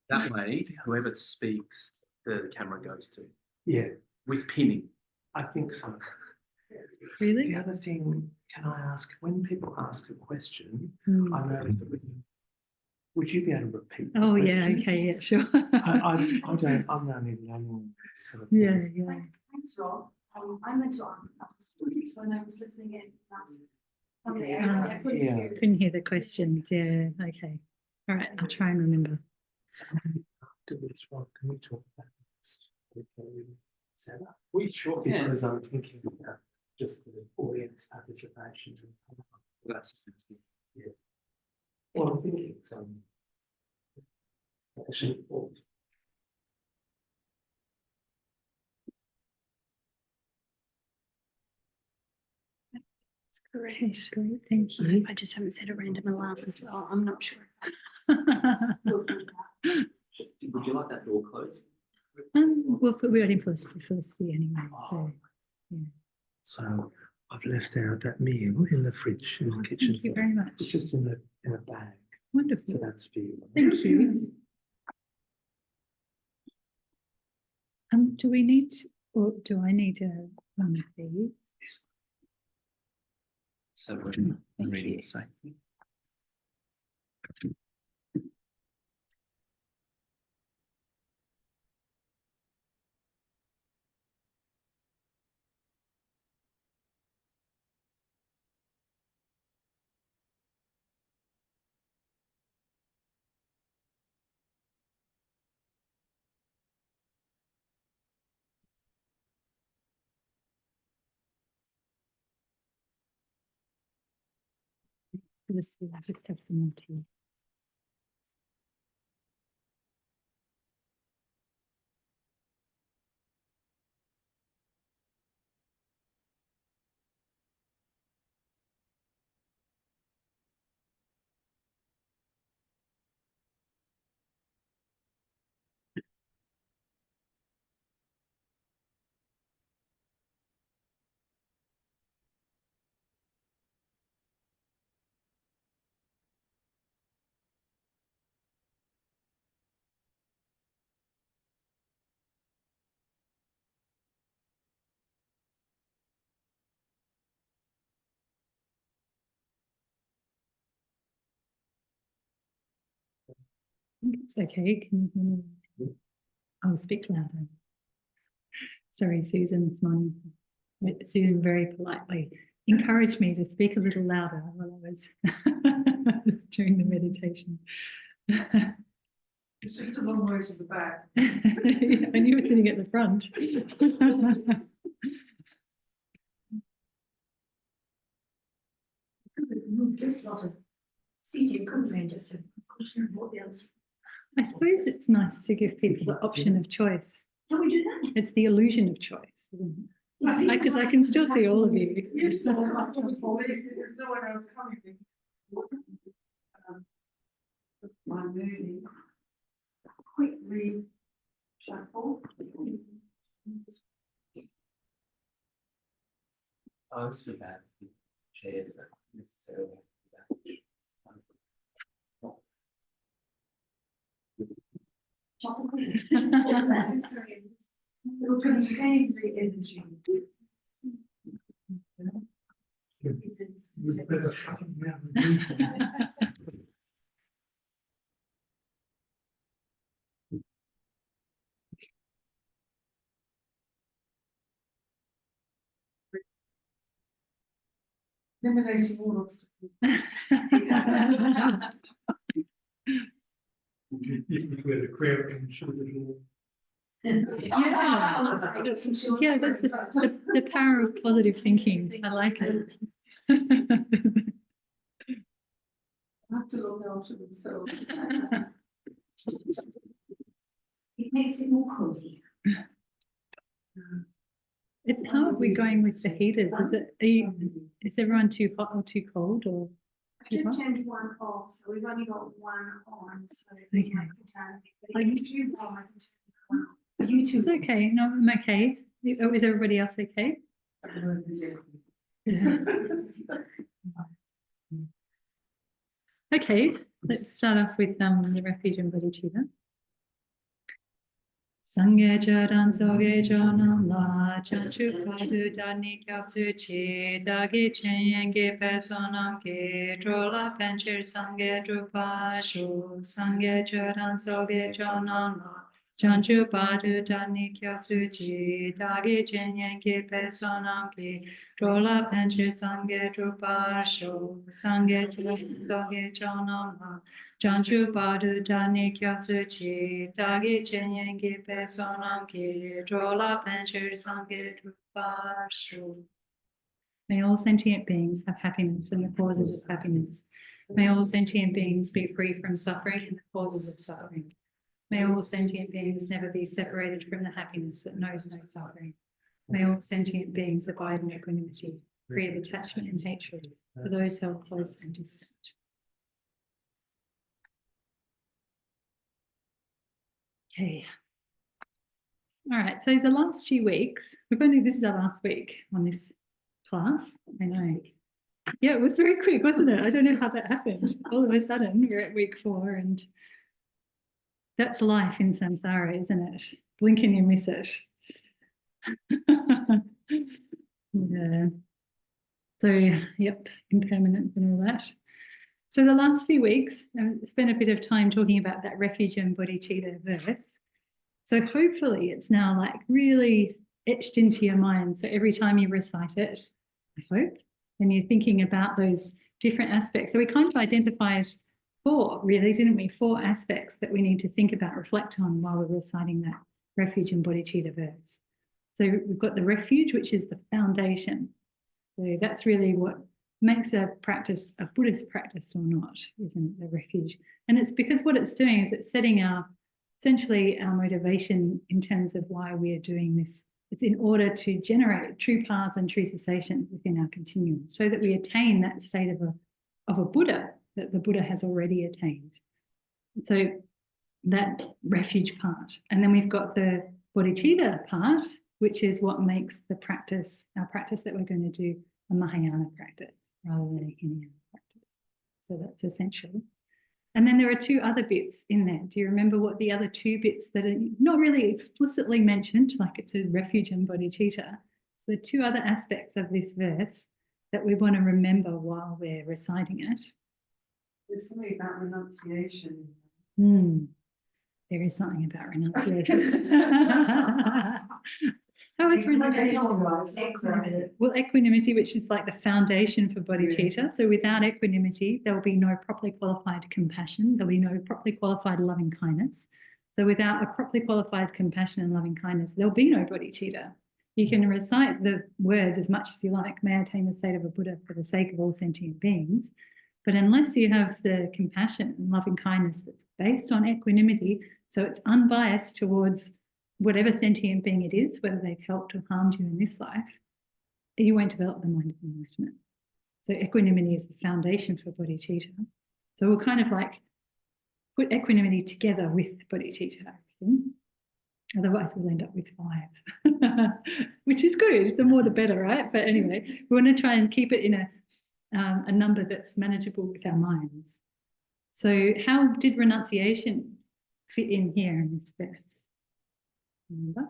That way, whoever speaks, the camera goes to. Yeah, With pinning. I think so. Really? The other thing, can I ask, when people ask a question, I notice that would you be able to repeat the Oh, question? yeah, okay, yeah, sure. I don't, I'm only learning sort of Yeah, thing. yeah. Thanks, Rob. I meant to ask that students when I was listening in class. Sunday, I couldn't Yeah. hear. Couldn't hear the questions. Yeah, okay. All right, I'll try and remember. So after this, Rob, can we talk about this? Setup? We sure can. Because I'm thinking about just the audience participation. That's Yeah. Well, I'm thinking some. Actually, That's correct. Okay, great, thank you. I just haven't said a random alarm as well. I'm not sure. Would you like that door closed? We'll put it in for the anyway. So, yeah. so I've left out that meal in the fridge in the kitchen. Thank you very much. It's just in a bag. Wonderful. So that's for you. Thank you. Do we need, or do I need one of these? So we're Thank reading you. the same thing. Let's see, I just have some more tea. I think it's okay. Can you hear me? I'll speak louder. Sorry, Susan, Susan very politely encouraged me to speak a little louder while I was during the meditation. It's just a long way to the back. And you were sitting at the front. This lot of seating, couldn't they? Just a cushion and what else? I suppose it's nice to give people the option of choice. Can we do that? It's the illusion of choice. Because I can still see all of you. Yes, so there's no one else coming. My moving. Quickly shuffle. I was for that chairs that necessarily It will contain the energy. You better shut it down. Eliminating all obstacles. Where the crowd can show the Yeah, that's the power of positive thinking. I like it. have to look after themselves. It makes it more cozy. How are we going with the heaters? Is everyone too hot or too cold or? I've just turned one off, so we've only got one on, so Okay. we might go down. But if you want, I can turn one off. You too. It's okay. No, I'm okay. Is everybody else okay? Okay. Let's start off with the refuge and bodhicitta. Sangye charan soge chonam la chanchu padu dani kyapsu chi dagi chenyenge pesonam ke trola penchir sangye drupa shu sangye charan soge chonam la chanchu padu dani kyapsu chi dagi chenyenge pesonam ke trola penchir sangye drupa shu sangye charan soge chonam la Janju Badu Dani Kyatsu Chi Dagi Chenyengi Pesonam Ki Drola Penchir Sangye Drupashu. May all sentient beings have happiness and the causes of happiness. May all sentient beings be free from suffering and the causes of suffering. May all sentient beings never be separated from the happiness that knows no suffering. May all sentient beings abide in equanimity, free of attachment and hatred for those held close and distant. Okay. All right. So the last few weeks, this is our last week on this class. I know. Yeah, it was very quick, wasn't it? I don't know how that happened. All of a sudden, we're at week 4, and that's life in samsara, isn't it? Blink and you miss it. Yeah. So, yep, impermanence and all that. So the last few weeks, I spent a bit of time talking about that refuge and bodhicitta verse. So hopefully it's now like really etched into your mind. So every time you recite it, I hope, and you're thinking about those different aspects. So we kind of identified 4, really, didn't we? 4 aspects that we need to think about, reflect on while we're reciting that refuge and bodhicitta verse. So we've got the refuge, which is the foundation. So that's really what makes a practice a Buddhist practice or not, isn't it, the refuge? And it's because what it's doing is it's setting essentially our motivation in terms of why we are doing this. It's in order to generate true paths and true cessation within our continuum so that we attain that state of a Buddha that the Buddha has already attained. So that refuge part. And then we've got the bodhicitta part, which is what makes the practice, our practice that we're going to do, a Mahayana practice rather than a Hinayana practice. So that's essential. And then there are 2 other bits in there. Do you remember what the other 2 bits that are not really explicitly mentioned, like it says refuge and bodhicitta? So the 2 other aspects of this verse that we want to remember while we're reciting it. There's something about renunciation. There is something about renunciation. How is renunciation? Well, equanimity, which is like the foundation for bodhicitta. Yeah. So without equanimity, there will be no properly qualified compassion. There'll be no properly qualified loving kindness. So without a properly qualified compassion and loving kindness, there'll be no bodhicitta. You can recite the words as much as you like, may I attain the state of a Buddha for the sake of all sentient beings. But unless you have the compassion and loving kindness that's based on equanimity, so it's unbiased towards whatever sentient being it is, whether they've helped or harmed you in this life, you won't develop the mind of enlightenment. So equanimity is the foundation for bodhicitta. So we'll kind of like put equanimity together with bodhicitta. Otherwise, we'll end up with 5, which is good. The more the better, right? But anyway, we want to try and keep it in a number that's manageable with our minds. So how did renunciation fit in here in this verse? Remember?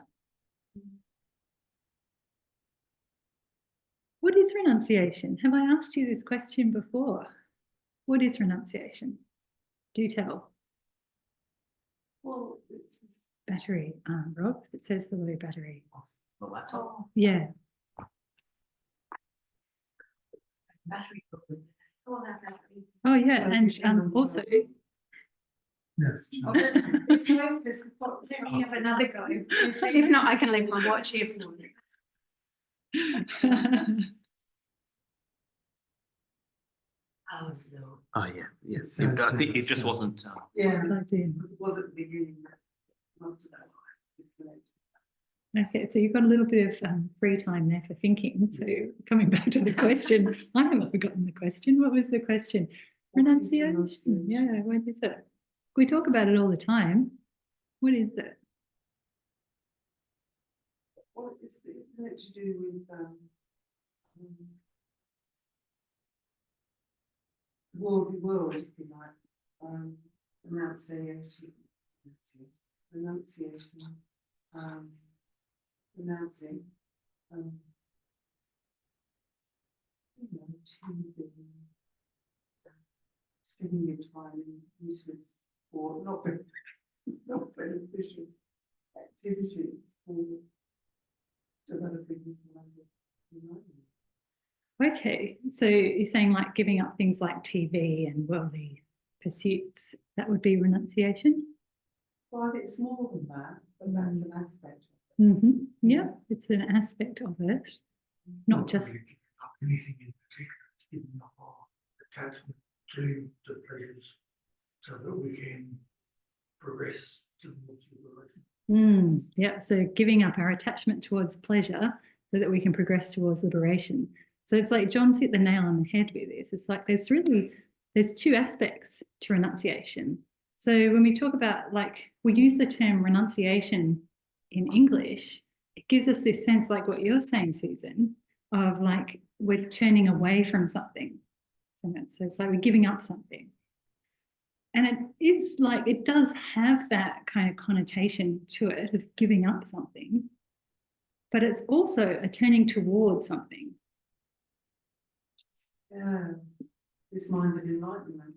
What is renunciation? Have I asked you this question before? What is renunciation? Do tell. Well, it's battery, Rob. It says the low battery. The laptop. Yeah. battery. Oh yeah, and also. Yes. Let me have another go. If not, I can leave my watch here for you. Oh yeah, yes. I think it just wasn't. Yeah, Plugged in. it was at the beginning. Most of that. Okay, so you've got a little bit of free time there for thinking. So coming back to the question, I haven't forgotten the question. What was the question? Renunciation. Yeah, what is it? We talk about it all the time. What is it? Well, it's meant to do with world, if you like. renunciation, renouncing, spending your time in useless or not beneficial activities for developing this mind of enlightenment. Okay, so you're saying like giving up things like TV and worldly pursuits, that would be renunciation? Well, it's more than that, but that's an aspect. Yeah, it's an aspect of it, not just. Anything in particular, it's giving up our attachment to the pleasures so that we can progress towards liberation. Yeah, so giving up our attachment towards pleasure so that we can progress towards liberation. So it's like John's hit the nail on the head with this. It's like there's two aspects to renunciation. So when we talk about, like, we use the term renunciation in English, it gives us this sense, like what you're saying, Susan, of like we're turning away from something. So it's like we're giving up something. And it's like, it does have that kind of connotation to it of giving up something, but it's also a turning towards something. Yeah, this mind of enlightenment.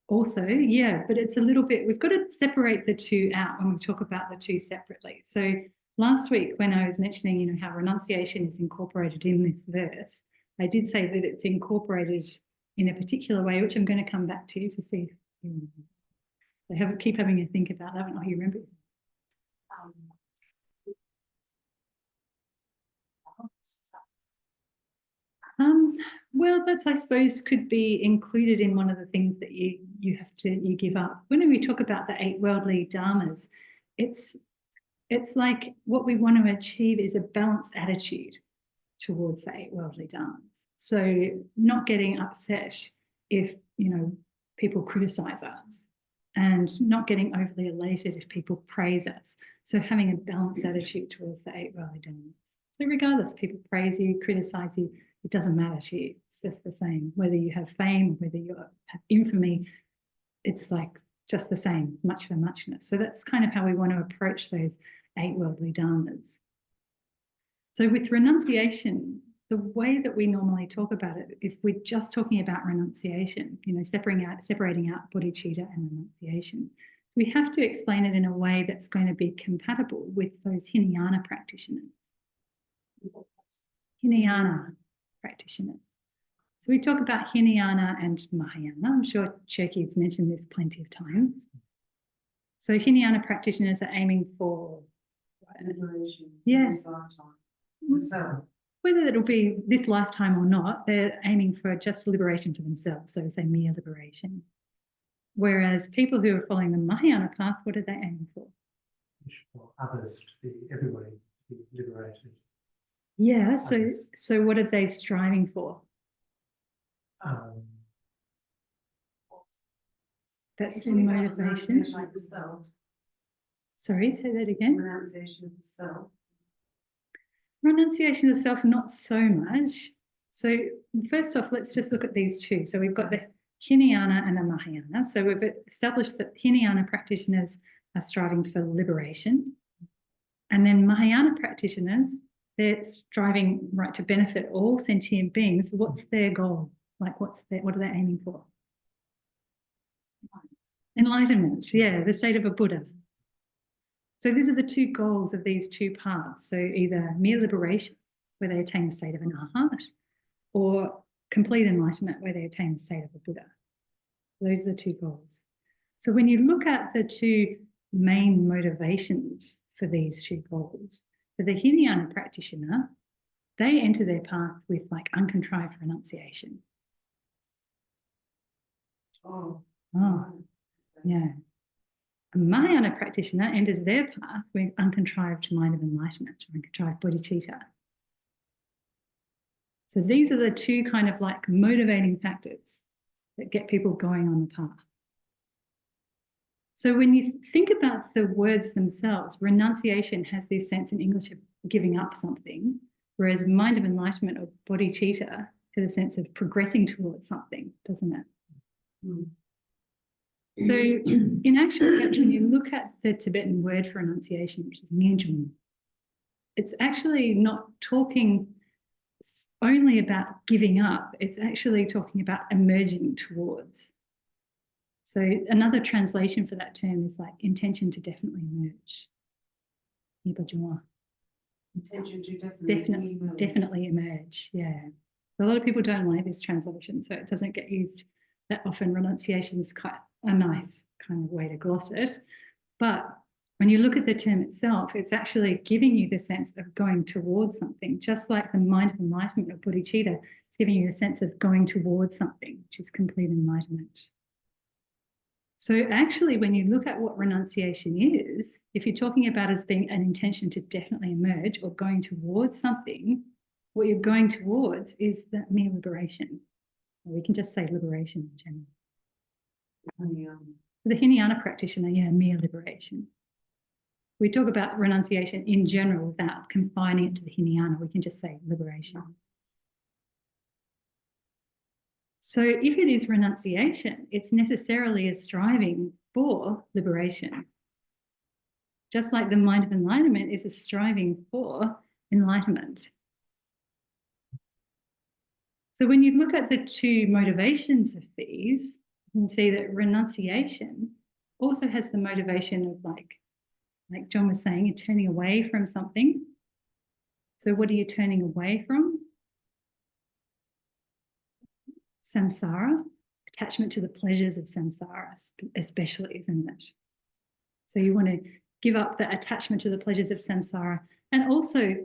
Also, yeah, but it's a little bit, we've got to separate the two out when we talk about the two separately. So last week when I was mentioning, you know, how renunciation is incorporated in this verse, I did say that it's incorporated in a particular way, which I'm going to come back to see if you remember. So keep having a think about that one. Oh, you remember? Well, that's, I suppose, could be included in one of the things that you give up. When we talk about the 8 worldly dharmas, it's like what we want to achieve is a balanced attitude towards the 8 worldly dharmas. So not getting upset if, you know, people criticize us, and not getting overly elated if people praise us. So having a balanced attitude towards the 8 worldly dharmas. So regardless, people praise you, criticize you, it doesn't matter to you. It's just the same. Whether you have fame, whether you have infamy, it's like just the same, much of a muchness. So that's kind of how we want to approach those 8 worldly dharmas. So with renunciation, the way that we normally talk about it, if we're just talking about renunciation, you know, separating out bodhicitta and renunciation, so we have to explain it in a way that's going to be compatible with those Hinayana practitioners. Hinayana practitioners. So we talk about Hinayana and Mahayana. I'm sure Cherky's mentioned this plenty of times. So Hinayana practitioners are aiming for Liberation. Yes. This lifetime. So, whether it'll be this lifetime or not, they're aiming for just liberation for themselves, so say mere liberation. Whereas people who are following the Mahayana path, what are they aiming for? For others to be, everybody to be liberated. Yeah, so what are they striving for? That's the motivation. Like the self. Sorry, say that again. Renunciation of the self. Renunciation of the self, not so much. So first off, let's just look at these two. So we've got the Hinayana and the Mahayana. So we've established that Hinayana practitioners are striving for liberation. And then Mahayana practitioners, they're striving, right, to benefit all sentient beings. What's their goal? Like what are they aiming for? Enlightenment, yeah, the state of a Buddha. So these are the two goals of these two paths. So either mere liberation, where they attain the state of an arhat, or complete enlightenment, where they attain the state of a Buddha. Those are the two goals. So when you look at the two main motivations for these two goals, for the Hinayana practitioner, they enter their path with like uncontrived renunciation. Oh, yeah. A Mahayana practitioner enters their path with uncontrived mind of enlightenment, or uncontrived bodhicitta. So these are the two kind of like motivating factors that get people going on the path. So when you think about the words themselves, renunciation has this sense in English of giving up something, whereas mind of enlightenment or bodhicitta has a sense of progressing towards something, doesn't it? So in actual fact, when you look at the Tibetan word for renunciation, which is nyingchung, it's actually not talking only about giving up, it's actually talking about emerging towards. So another translation for that term is like intention to definitely emerge. Intention to definitely emerge. Definitely emerge, yeah. A lot of people don't like this translation, so it doesn't get used that often. Renunciation is quite a nice kind of way to gloss it. But when you look at the term itself, it's actually giving you the sense of going towards something, just like the mind of enlightenment of bodhicitta. It's giving you a sense of going towards something, which is complete enlightenment. So actually, when you look at what renunciation is, if you're talking about as being an intention to definitely emerge or going towards something, what you're going towards is that mere liberation. Or we can just say liberation in general. For the Hinayana practitioner, yeah, mere liberation. We talk about renunciation in general without confining it to the Hinayana. We can just say liberation. So if it is renunciation, it's necessarily a striving for liberation. Just like the mind of enlightenment is a striving for enlightenment. So when you look at the two motivations of these, you can see that renunciation also has the motivation of like John was saying, you're turning away from something. So what are you turning away from? Samsara, attachment to the pleasures of samsara, especially, isn't it? So you want to give up the attachment to the pleasures of samsara, and also,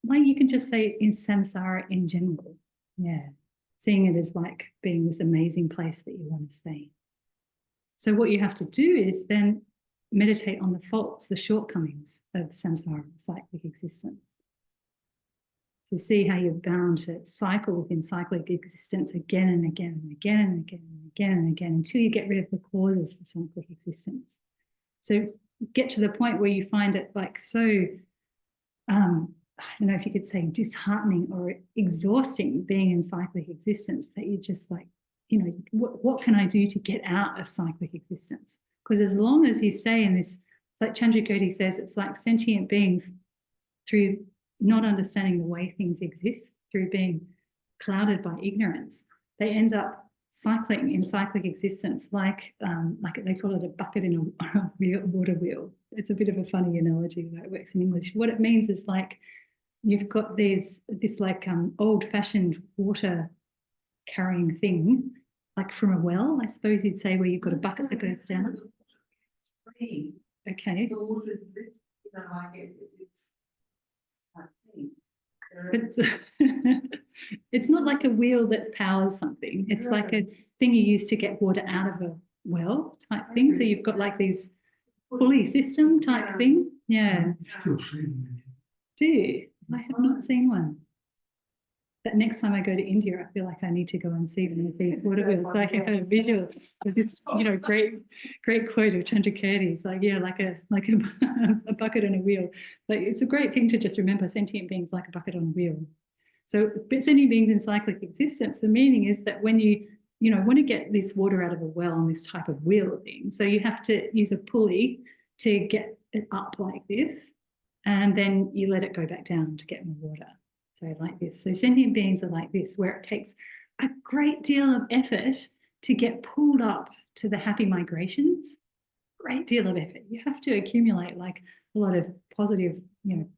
like you can just say in samsara in general, yeah, seeing it as like being this amazing place that you want to stay. So what you have to do is then meditate on the faults, the shortcomings of samsara, cyclic existence. To see how you're bound to cycle within cyclic existence again and again and again and again and again and again until you get rid of the causes for cyclic existence. So get to the point where you find it like so, I don't know if you could say disheartening or exhausting being in cyclic existence, that you're just like, you know, what can I do to get out of cyclic existence? Because as long as you stay in this, it's like Chandrakirti says, it's like sentient beings through not understanding the way things exist, through being clouded by ignorance, they end up cycling in cyclic existence like they call it a bucket in a water wheel. It's a bit of a funny analogy that works in English. What it means is like you've got this like old-fashioned water carrying thing, like from a well, I suppose you'd say, where you've got a bucket that goes down. Okay. The water is a bit, you know, like it's But it's not like a wheel that powers something. It's like a thing you use to get water out of a well type thing. So you've got like these pulley system type thing. Yeah. Still seeing it. Do you? I have not seen one. That next time I go to India, I feel like I need to go and see them with these water wheels. So I can have a visual of this, you know, great quote of Chandrakirti. It's like, yeah, like a a bucket and a wheel. Like it's a great thing to just remember, sentient beings like a bucket on a wheel. So sentient beings in cyclic existence, the meaning is that when you want to get this water out of a well on this type of wheel thing, so you have to use a pulley to get it up like this, and then you let it go back down to get more water. So like this. So sentient beings are like this, where it takes a great deal of effort to get pulled up to the happy migrations. Great deal of effort. You have to accumulate like a lot of positive,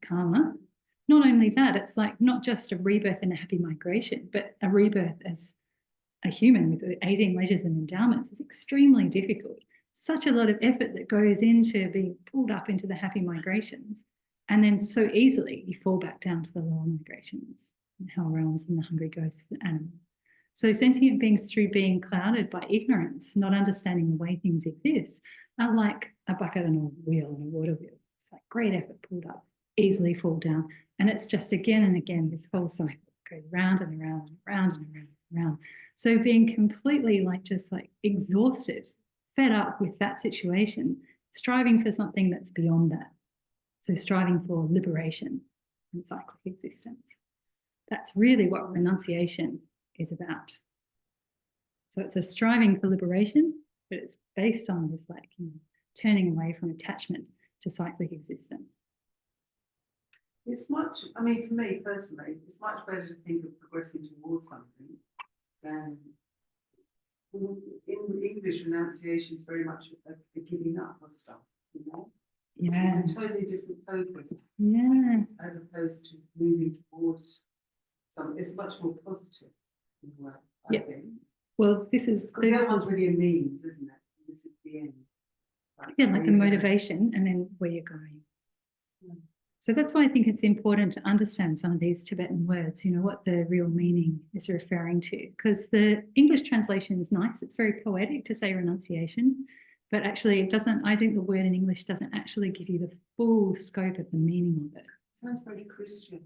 karma. Not only that, it's like not just a rebirth and a happy migration, but a rebirth as a human with 18 measures and endowments is extremely difficult. Such a lot of effort that goes into being pulled up into the happy migrations. And then so easily you fall back down to the lower migrations, the hell realms and the hungry ghosts and animals. So sentient beings, through being clouded by ignorance, not understanding the way things exist, are like a bucket and a wheel and a water wheel. It's like great effort pulled up, easily fall down. And it's just again and again, this whole cycle goes round and around and around and around and around. So being completely just exhausted, fed up with that situation, striving for something that's beyond that. So striving for liberation from cyclic existence. That's really what renunciation is about. So it's a striving for liberation, but it's based on this like, you know, turning away from attachment to cyclic existence. It's much, I mean, for me personally, it's much better to think of progressing towards something than in English renunciation is very much a giving up of stuff, you know? Yeah. It's a totally different focus Yeah. as opposed to moving towards something. It's much more positive in a way, I think. Well, this is Because the other one's really a means, isn't it? This is the end. like the motivation and then where you're going. Mm. So that's why I think it's important to understand some of these Tibetan words, you know, what the real meaning is referring to. Because the English translation is nice. It's very poetic to say renunciation, but actually it doesn't, I think the word in English doesn't actually give you the full scope of the meaning of it. Sounds very Christian.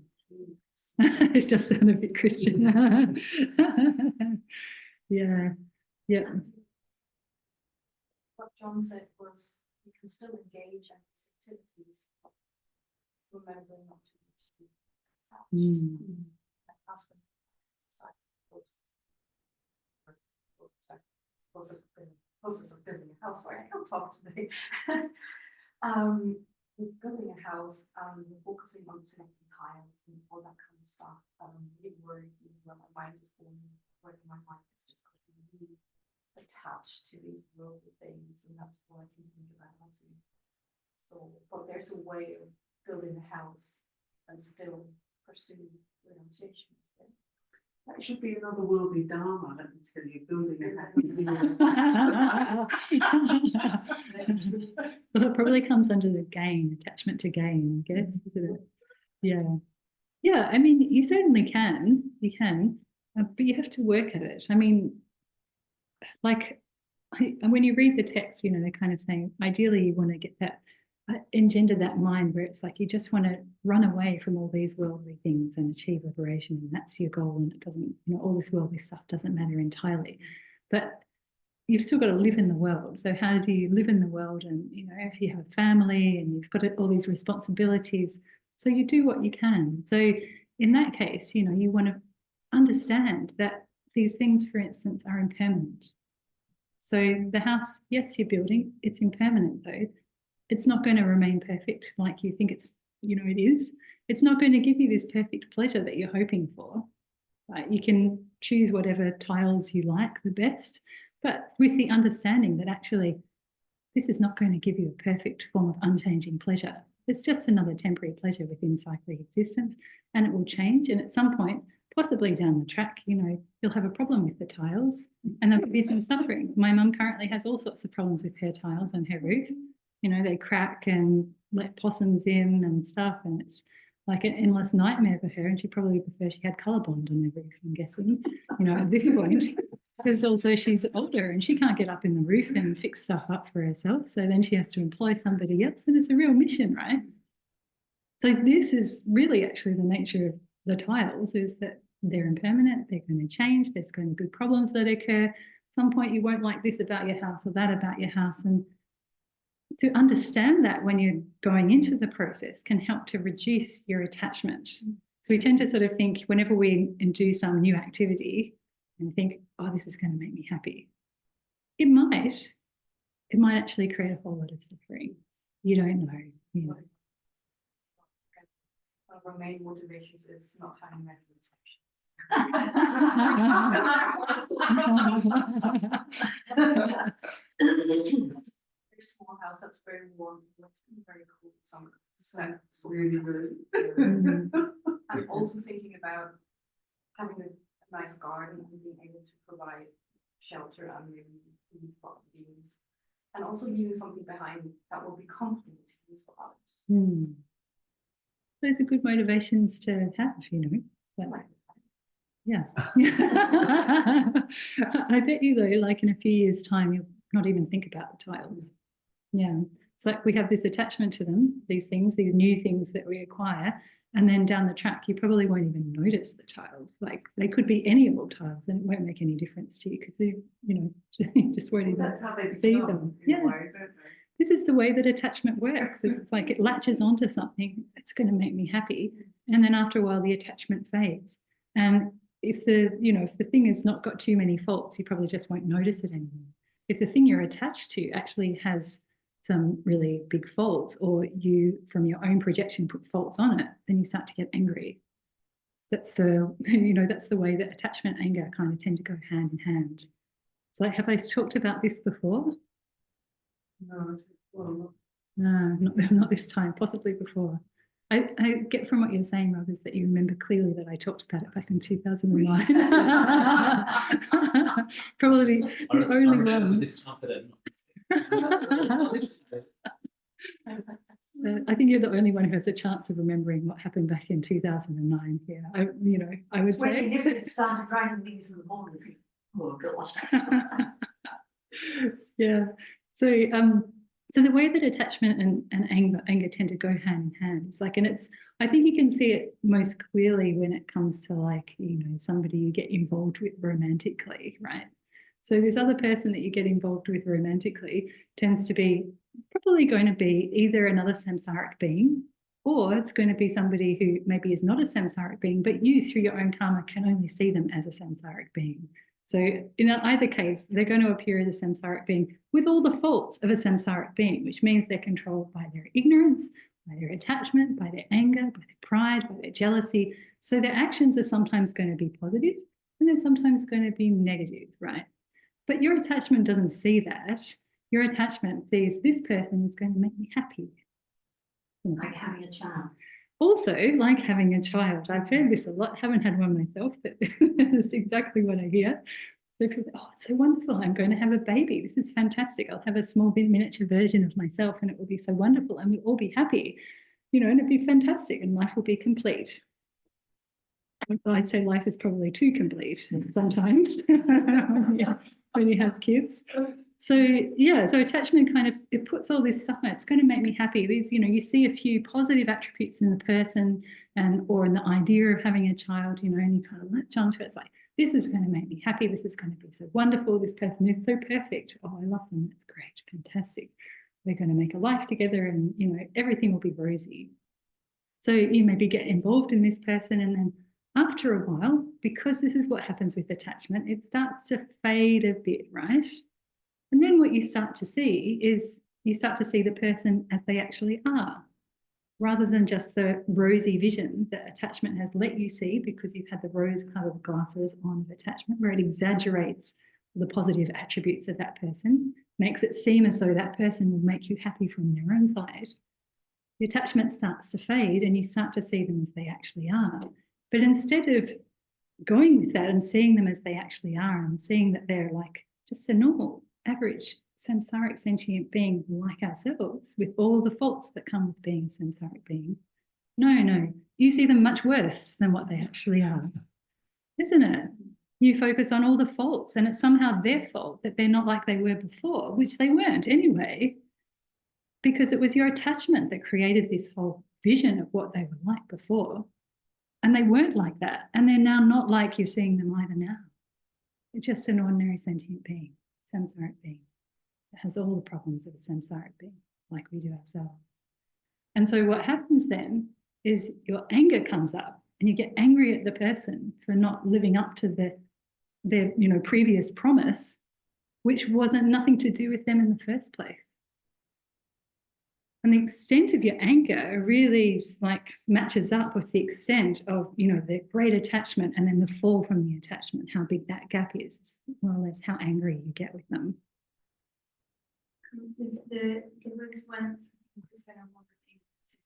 It does sound a bit Christian. Yeah. Yeah. What John said was, you can still engage in these activities, remembering not to be attached. Like husband, process of building a house. Sorry, I can't talk today. With building a house, we're focusing on selecting tiles and all that kind of stuff. Really worried where my mind is going, where my mind is just really attached to these worldly things, and that's what I can think about how to. So, but there's a way of building a house and still pursue renunciation instead. That should be another worldly dharma, let me tell you, building a house. Well, it probably comes under the gain, attachment to gain, I guess, isn't it? Yeah. Yeah, I mean, you certainly can, but you have to work at it. I mean, like, when you read the text, you know, they're kind of saying, ideally, you want to get that, engender that mind where it's like you just want to run away from all these worldly things and achieve liberation, and that's your goal, and it doesn't, you know, all this worldly stuff doesn't matter entirely. But you've still got to live in the world. So how do you live in the world? And, you know, if you have a family and you've got all these responsibilities, so you do what you can. So in that case, you know, you want to understand that these things, for instance, are impermanent. So the house, yes, you're building, it's impermanent though. It's not going to remain perfect like you think it's, you know, it is. It's not going to give you this perfect pleasure that you're hoping for. Right? You can choose whatever tiles you like the best, but with the understanding that actually this is not going to give you a perfect form of unchanging pleasure. It's just another temporary pleasure within cyclic existence, and it will change. And at some point, possibly down the track, you know, you'll have a problem with the tiles and there'll be some suffering. My mum currently has all sorts of problems with her tiles on her roof. You know, they crack and let possums in and stuff, and it's like an endless nightmare for her, and she probably prefers she had colour bond on her roof, I'm guessing, you know, at this point, because also she's older and she can't get up in the roof and fix stuff up for herself, so then she has to employ somebody else, and it's a real mission, right? So this is really actually the nature of the tiles, is that they're impermanent, they're going to change, there's going to be problems that occur. At some point you won't like this about your house or that about your house, and to understand that when you're going into the process can help to reduce your attachment. So we tend to sort of think whenever we do some new activity and think, oh, this is going to make me happy. It might actually create a whole lot of suffering. You don't know, you know. One of our main motivations is not having mental attachments. Very small house that's very warm, very cool summer. It's really good. I'm also thinking about having a nice garden and being able to provide shelter and maybe beings, and also leaving something behind that will be comfortable to use for others. Those are good motivations to have, you know. But, yeah. I bet you though, like in a few years' time, you'll not even think about the tiles. Yeah, it's like we have this attachment to them, these things, these new things that we acquire, and then down the track you probably won't even notice the tiles. Like they could be any old tiles and it won't make any difference to you because they, you know, just won't even That's how they see them. Yeah, this is the way that attachment works. It's like it latches onto something that's going to make me happy, and then after a while the attachment fades. And if the, you know, if the thing has not got too many faults, you probably just won't notice it anymore. if the thing you're attached to actually has some really big faults, or you, from your own projection, put faults on it, then you start to get angry. That's the, that's the way that attachment and anger kind of tend to go hand in hand. So have I talked about this before? No, well, No, not this time, possibly before. I get from what you're saying, Rob, is that you remember clearly that I talked about it back in 2009. Probably the only one. This confident. I think you're the only one who has a chance of remembering what happened back in 2009 here. I would It's when say. it started raining things in the morning. Oh gosh. Yeah. So the way that attachment and anger tend to go hand in hand, it's like, and it's, I think you can see it most clearly when it comes to, like, somebody you get involved with romantically, right? So this other person that you get involved with romantically tends to be probably going to be either another samsaric being, or it's going to be somebody who maybe is not a samsaric being, but you, through your own karma, can only see them as a samsaric being. So in either case, they're going to appear as a samsaric being with all the faults of a samsaric being, which means they're controlled by their ignorance, by their attachment, by their anger, by their pride, by their jealousy. So their actions are sometimes going to be positive and they're sometimes going to be negative, right? But your attachment doesn't see that. Your attachment sees this person is going to make me happy. Like having a child. Also, like having a child. I've heard this a lot, haven't had one myself, but that's exactly what I hear. So people say, oh, it's so wonderful, I'm going to have a baby. This is fantastic. I'll have a small miniature version of myself and it will be so wonderful and we'll all be happy, and it'd be fantastic and life will be complete. I'd say life is probably too complete sometimes when you have kids. So yeah, so attachment kind of, it puts all this stuff on, it's going to make me happy. These, you see a few positive attributes in the person or in the idea of having a child, and you kind of latch onto it. It's like, this is going to make me happy. This is going to be so wonderful. This person is so perfect. Oh, I love them. It's great. Fantastic. We're going to make a life together and, everything will be rosy. So you maybe get involved in this person, and then after a while, because this is what happens with attachment, it starts to fade a bit, right? And then what you start to see is you start to see the person as they actually are, rather than just the rosy vision that attachment has let you see because you've had the rose-colored glasses on of attachment, where it exaggerates the positive attributes of that person, makes it seem as though that person will make you happy from their own side. The attachment starts to fade and you start to see them as they actually are. But instead of going with that and seeing them as they actually are and seeing that they're like just a normal, average, samsaric sentient being like ourselves with all the faults that come with being a samsaric being, no, you see them much worse than what they actually are, isn't it? You focus on all the faults and it's somehow their fault that they're not like they were before, which they weren't anyway, because it was your attachment that created this whole vision of what they were like before. And they weren't like that. And they're now not like you're seeing them either now. They're just an ordinary sentient being, samsaric being, that has all the problems of a samsaric being, like we do ourselves. And so what happens then is your anger comes up and you get angry at the person for not living up to their previous promise, which wasn't nothing to do with them in the first place. And the extent of your anger really matches up with the extent of, the great attachment and then the fall from the attachment, how big that gap is. It's more or less how angry you get with them. There was once,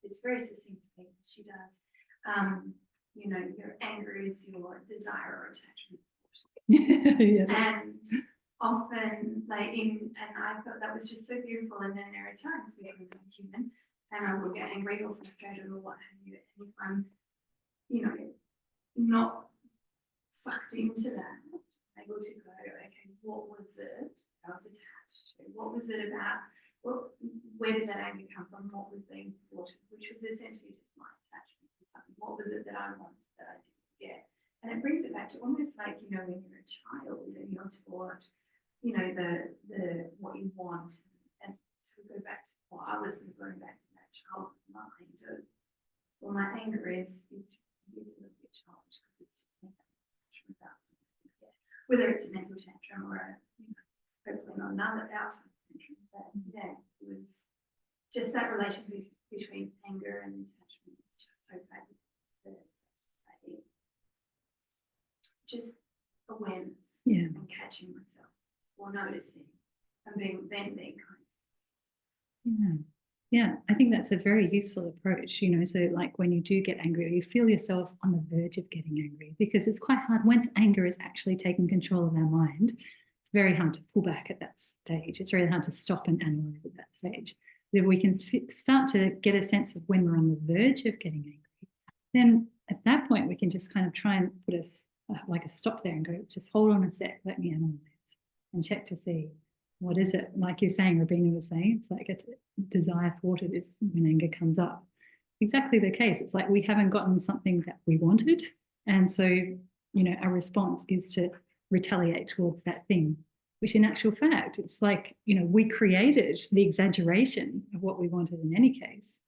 this very succinct thing that she does. Your anger is your desire or attachment. Yeah. And often, and I thought that was just so beautiful. And then there are times where I'm human and I will get angry or frustrated or what have you. And if I'm, not sucked into that, able to go, okay, what was it I was attached to? What was it about? Where did that anger come from? What was being thwarted? Which was essentially just my attachment to something. What was it that I wanted that I didn't get? And it brings it back to almost like, when you're a child and you're taught, the what you want. And so we go back to what I was going back to that child mind of, well, my anger is a little bit childish because it's just making about something. Whether it's a mental tantrum or hopefully not another thousand. But yeah, it was just that relationship between anger and attachment is just so valuable. I think just awareness and catching myself or noticing and being kind. Yeah, I think that's a very useful approach, you know, so like when you do get angry or you feel yourself on the verge of getting angry, because it's quite hard once anger is actually taking control of our mind. It's very hard to pull back at that stage. It's very hard to stop and analyze at that stage. If we can start to get a sense of when we're on the verge of getting angry, then at that point we can just kind of try and put like a stop there and go, just hold on a sec, let me analyze and check to see what is it. Like you're saying, Rabina was saying, it's like a desire thwarted is when anger comes up. Exactly the case. It's like we haven't gotten something that we wanted, and so, you know, our response is to retaliate towards that thing, which in actual fact, it's like, you know, we created the exaggeration of what we wanted in any case.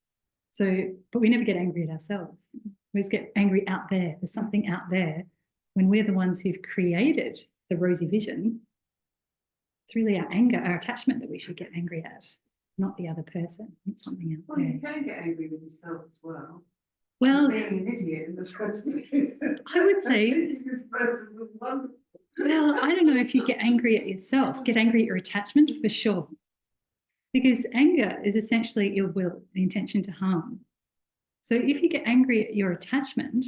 So, but we never get angry at ourselves. We just get angry out there. There's something out there when we're the ones who've created the rosy vision. It's really our anger, our attachment that we should get angry at, not the other person. It's something out Well, there. you can get angry with yourself as well. Well, Being an idiot in the first place. I would say, This person was wonderful. well, I don't know if you get angry at yourself, get angry at your attachment for sure. Because anger is essentially ill will, the intention to harm. So if you get angry at your attachment,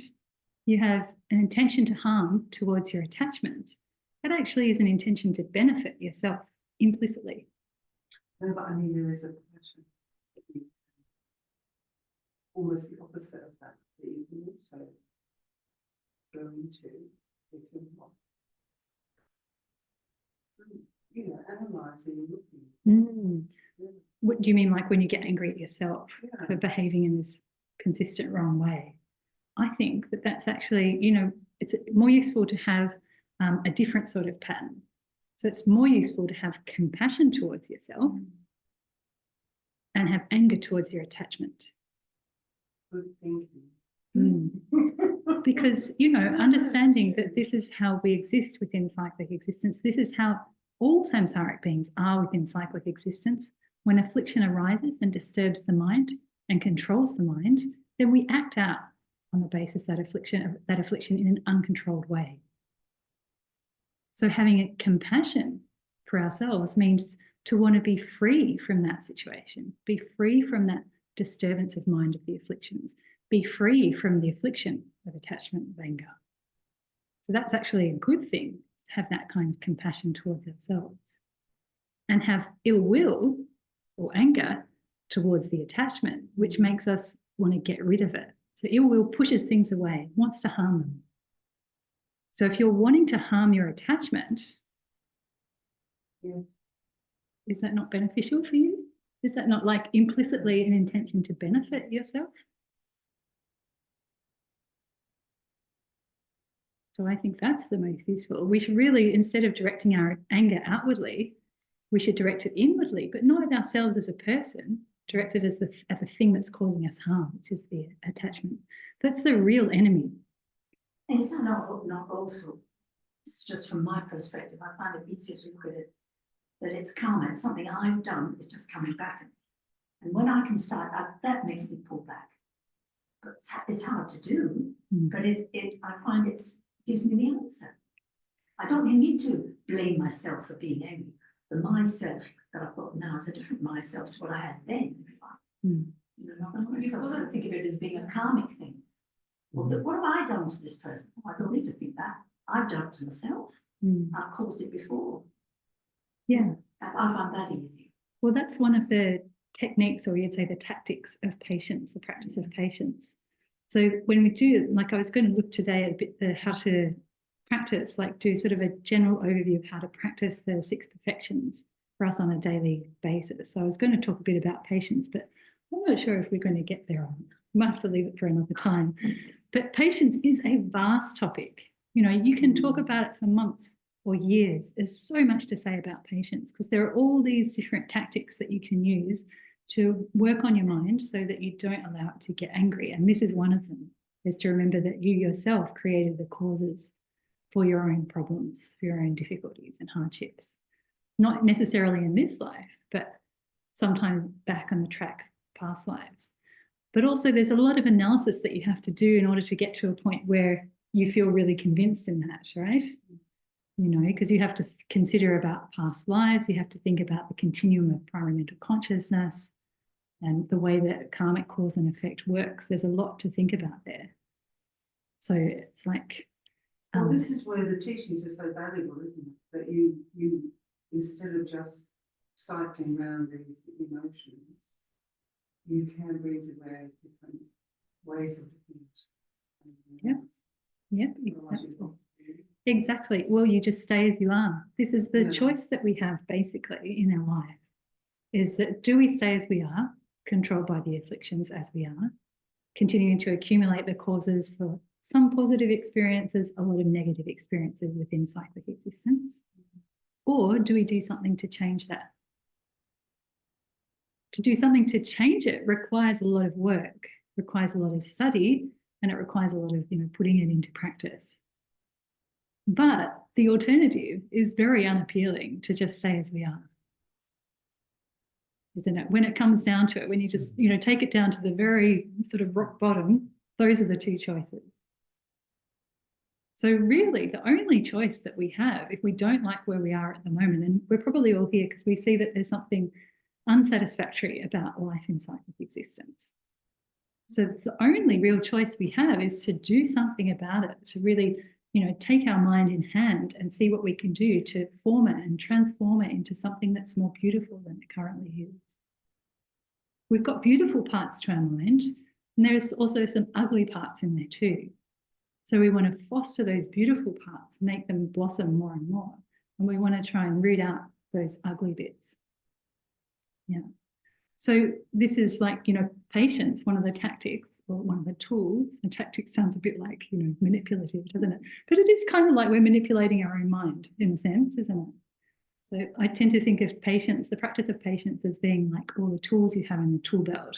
you have an intention to harm towards your attachment. That actually is an intention to benefit yourself implicitly. No, but I mean, there is a passion. Almost the opposite of that you can also go into if you're not. You know, analysing, looking. What do you mean, like when you get angry at yourself Yeah. for behaving in this consistent wrong way? I think that that's actually, you know, it's more useful to have a different sort of pattern. So it's more useful to have compassion towards yourself and have anger towards your attachment. Good thinking. Because, you know, understanding that this is how we exist within cyclic existence, this is how all samsaric beings are within cyclic existence. When affliction arises and disturbs the mind and controls the mind, then we act out on the basis that affliction in an uncontrolled way. So having a compassion for ourselves means to want to be free from that situation, be free from that disturbance of mind of the afflictions, be free from the affliction of attachment of anger. So that's actually a good thing, to have that kind of compassion towards ourselves. And have ill will or anger towards the attachment, which makes us want to get rid of it. So ill will pushes things away, wants to harm them. So if you're wanting to harm your attachment, is that not beneficial for you? Is that not like implicitly an intention to benefit yourself? So I think that's the most useful. We should really, instead of directing our anger outwardly, we should direct it inwardly, but not at ourselves as a person, direct it as the thing that's causing us harm, which is the attachment. That's the real enemy. Is that not also, it's just from my perspective, I find it easier to look at it, that it's karma, it's something I've done, it's just coming back at me. And when I can start, that makes me pull back. But it's hard to do, but I find it gives me the answer. I don't need to blame myself for being angry. The myself that I've got now is a different myself to what I had then. You know, not the myself, so I think of it as being a karmic thing. Well, what have I done to this person? Oh, I don't need to think that. I've done it to myself. I've caused it before. Yeah. I find that easy. Well, that's one of the techniques, or you'd say the tactics of patience, the practice of patience. So when we do, like I was going to look today at a bit how to practice, like do sort of a general overview of how to practice the 6 perfections for us on a daily basis. So I was going to talk a bit about patience, but I'm not sure if we're going to get there on. We might have to leave it for another time. But patience is a vast topic. You know, you can talk about it for months or years. There's so much to say about patience because there are all these different tactics that you can use to work on your mind so that you don't allow it to get angry. And this is one of them, is to remember that you yourself created the causes for your own problems, for your own difficulties and hardships. not necessarily in this life, but sometimes back on the track, past lives. But also there's a lot of analysis that you have to do in order to get to a point where you feel really convinced in that, right? You know, because you have to consider about past lives, you have to think about the continuum of primary mental consciousness and the way that karmic cause and effect works. There's a lot to think about there. So it's like... Well, this is where the teachings are so valuable, isn't it? That you instead of just cycling around these emotions, you can bring to bear different ways of looking at it. Yep, exactly. Exactly. Well, you just stay as you are. This is the choice that we have basically in our life, is that do we stay as we are, controlled by the afflictions as we are, continuing to accumulate the causes for some positive experiences, a lot of negative experiences within cyclic existence, or do we do something to change that? To do something to change it requires a lot of work, requires a lot of study, and it requires a lot of, you know, putting it into practice. But the alternative is very unappealing, to just stay as we are, isn't it? When it comes down to it, when you just, you know, take it down to the very sort of rock bottom, those are the two choices. So really the only choice that we have, if we don't like where we are at the moment, and we're probably all here because we see that there's something unsatisfactory about life in cyclic existence. So the only real choice we have is to do something about it, to really, you know, take our mind in hand and see what we can do to form it and transform it into something that's more beautiful than it currently is. We've got beautiful parts to our mind, and there's also some ugly parts in there too. So we want to foster those beautiful parts, make them blossom more and more. And we want to try and root out those ugly bits. Yeah. So this is like, you know, patience, one of the tactics or one of the tools. And tactic sounds a bit like, you know, manipulative, doesn't it? But it is kind of like we're manipulating our own mind in a sense, isn't it? So I tend to think of patience, the practice of patience, as being like all the tools you have in the tool belt.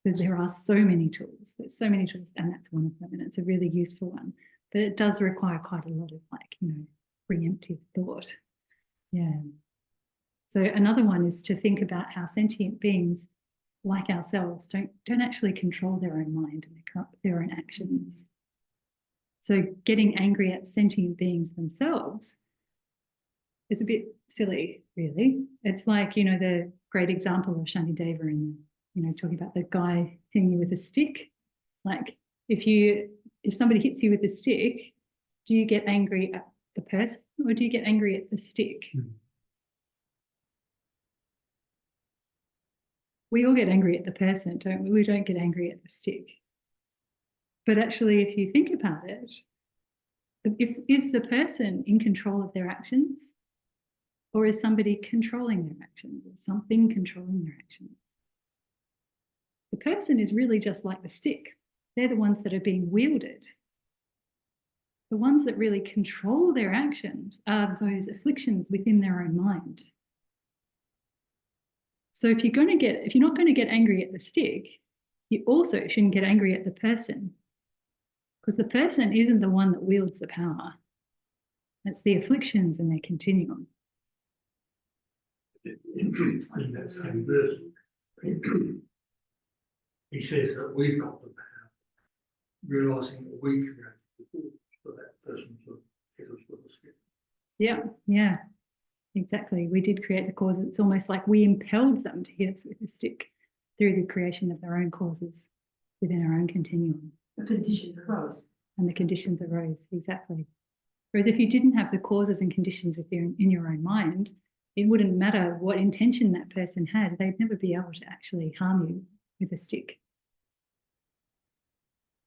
Because there are so many tools, there's so many tools, and that's one of them, and it's a really useful one. But it does require quite a lot of, like, you know, preemptive thought. Yeah. So another one is to think about how sentient beings like ourselves don't actually control their own mind and their own actions. So getting angry at sentient beings themselves is a bit silly, really. It's like, you know, the great example of Shantideva in, you know, talking about the guy hitting you with a stick. Like if somebody hits you with a stick, do you get angry at the person or do you get angry at the stick? We all get angry at the person, don't we? We don't get angry at the stick. But actually, if you think about it, is the person in control of their actions? Or is somebody controlling their actions, or something controlling their actions? The person is really just like the stick. They're the ones that are being wielded. The ones that really control their actions are those afflictions within their own mind. So if you're not going to get angry at the stick, you also shouldn't get angry at the person, because the person isn't the one that wields the power. It's the afflictions and their continuum. In that same verse, he says that we've got the power, realising that we created the cause for that person to hit us with a stick. Yeah, exactly. We did create the cause. It's almost like we impelled them to hit us with a stick through the creation of their own causes within our own continuum. The conditions arose. And the conditions arose, exactly. Whereas if you didn't have the causes and conditions in your own mind, it wouldn't matter what intention that person had. They'd never be able to actually harm you with a stick.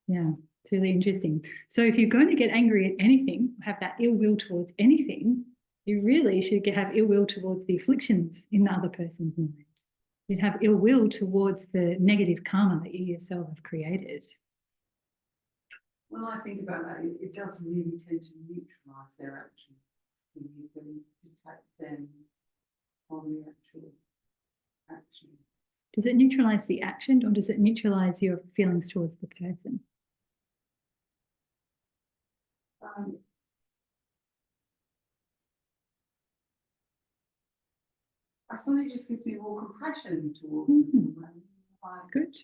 Yeah, it's really interesting. So if you're going to get angry at anything, have that ill will towards anything, you really should have ill will towards the afflictions in the other person's mind. You'd have ill will towards the negative karma that you yourself have created. When I think about that, it does really tend to neutralise their action. And you can detect them on the actual action. Does it neutralise the action, or does it neutralise your feelings towards the person? I suppose it just gives me more compassion towards Mhm. them. Like, Good.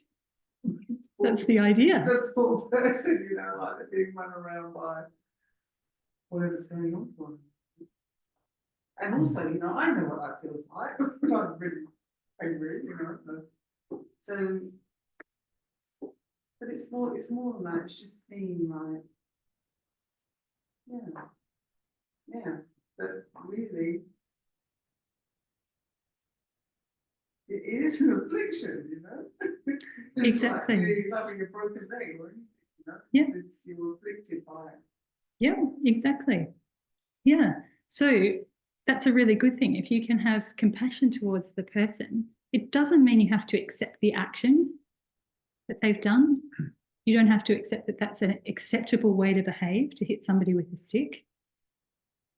That's the idea. the poor person, you know, like they're being run around by whatever's going on for them. And also, you know, I know what that feels like. I'm really angry, you know. So, but it's more than that. It's just seeing like, yeah, but really, it is an affliction, you know. It's Exactly. like you're having a broken leg or anything, you know. Yeah. It's you're afflicted by it. Yeah, exactly. Yeah. So that's a really good thing. If you can have compassion towards the person, it doesn't mean you have to accept the action that they've done. You don't have to accept that that's an acceptable way to behave, to hit somebody with a stick.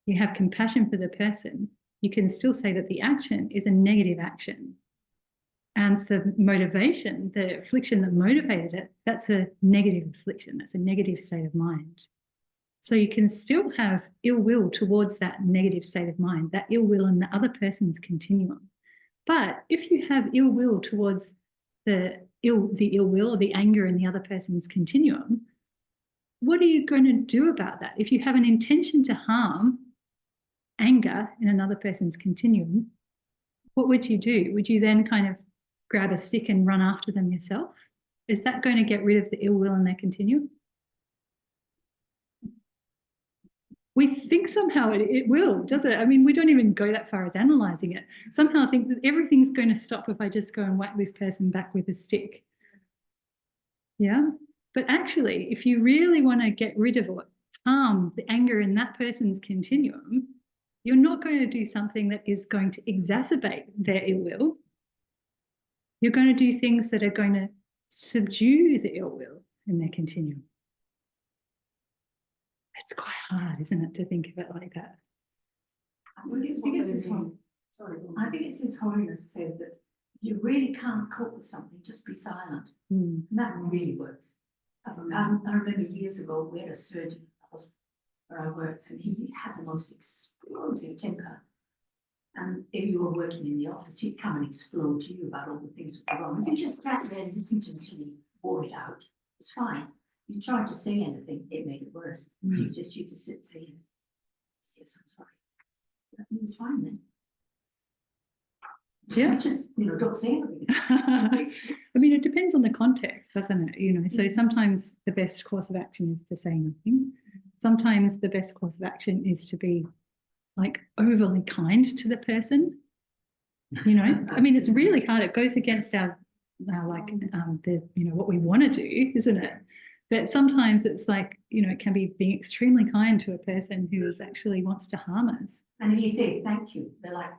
You have compassion for the person. You can still say that the action is a negative action. And the motivation, the affliction that motivated it, that's a negative affliction. That's a negative state of mind. So you can still have ill will towards that negative state of mind, that ill will in the other person's continuum. But if you have ill will towards the ill will or the anger in the other person's continuum, what are you going to do about that? If you have an intention to harm anger in another person's continuum, what would you do? Would you then kind of grab a stick and run after them yourself? Is that going to get rid of the ill will in their continuum? We think somehow it will, does it? I mean, we don't even go that far as analysing it. Somehow I think that everything's going to stop if I just go and whack this person back with a stick. Yeah? But actually, if you really want to get rid of or harm the anger in that person's continuum, you're not going to do something that is going to exacerbate their ill will. You're going to do things that are going to subdue the ill will in their continuum. It's quite hard, isn't it, to think of it like that? Well, this is what they mean. Sorry. I think it's his holiness said that if you really can't cope with something, just be silent. Mm. And that really works. I remember years ago, we had a surgeon in the hospital where I worked, and he had the most explosive temper. And if you were working in the office, he'd come and explode to you about all the things that were wrong. If you just sat there and listened to him until he wore it out, it's fine. You tried to say anything, it made it worse. So you just used to sit and say, yes, yes, I'm sorry. It was fine then. Yeah. Just, don't say anything. I mean, it depends on the context, doesn't it? So sometimes the best course of action is to say nothing. Sometimes the best course of action is to be like overly kind to the person. I mean, it's really hard. It goes against our what we want to do, isn't it? But sometimes it's like, it can be being extremely kind to a person who is actually wants to harm us. And if you say thank you, they're like,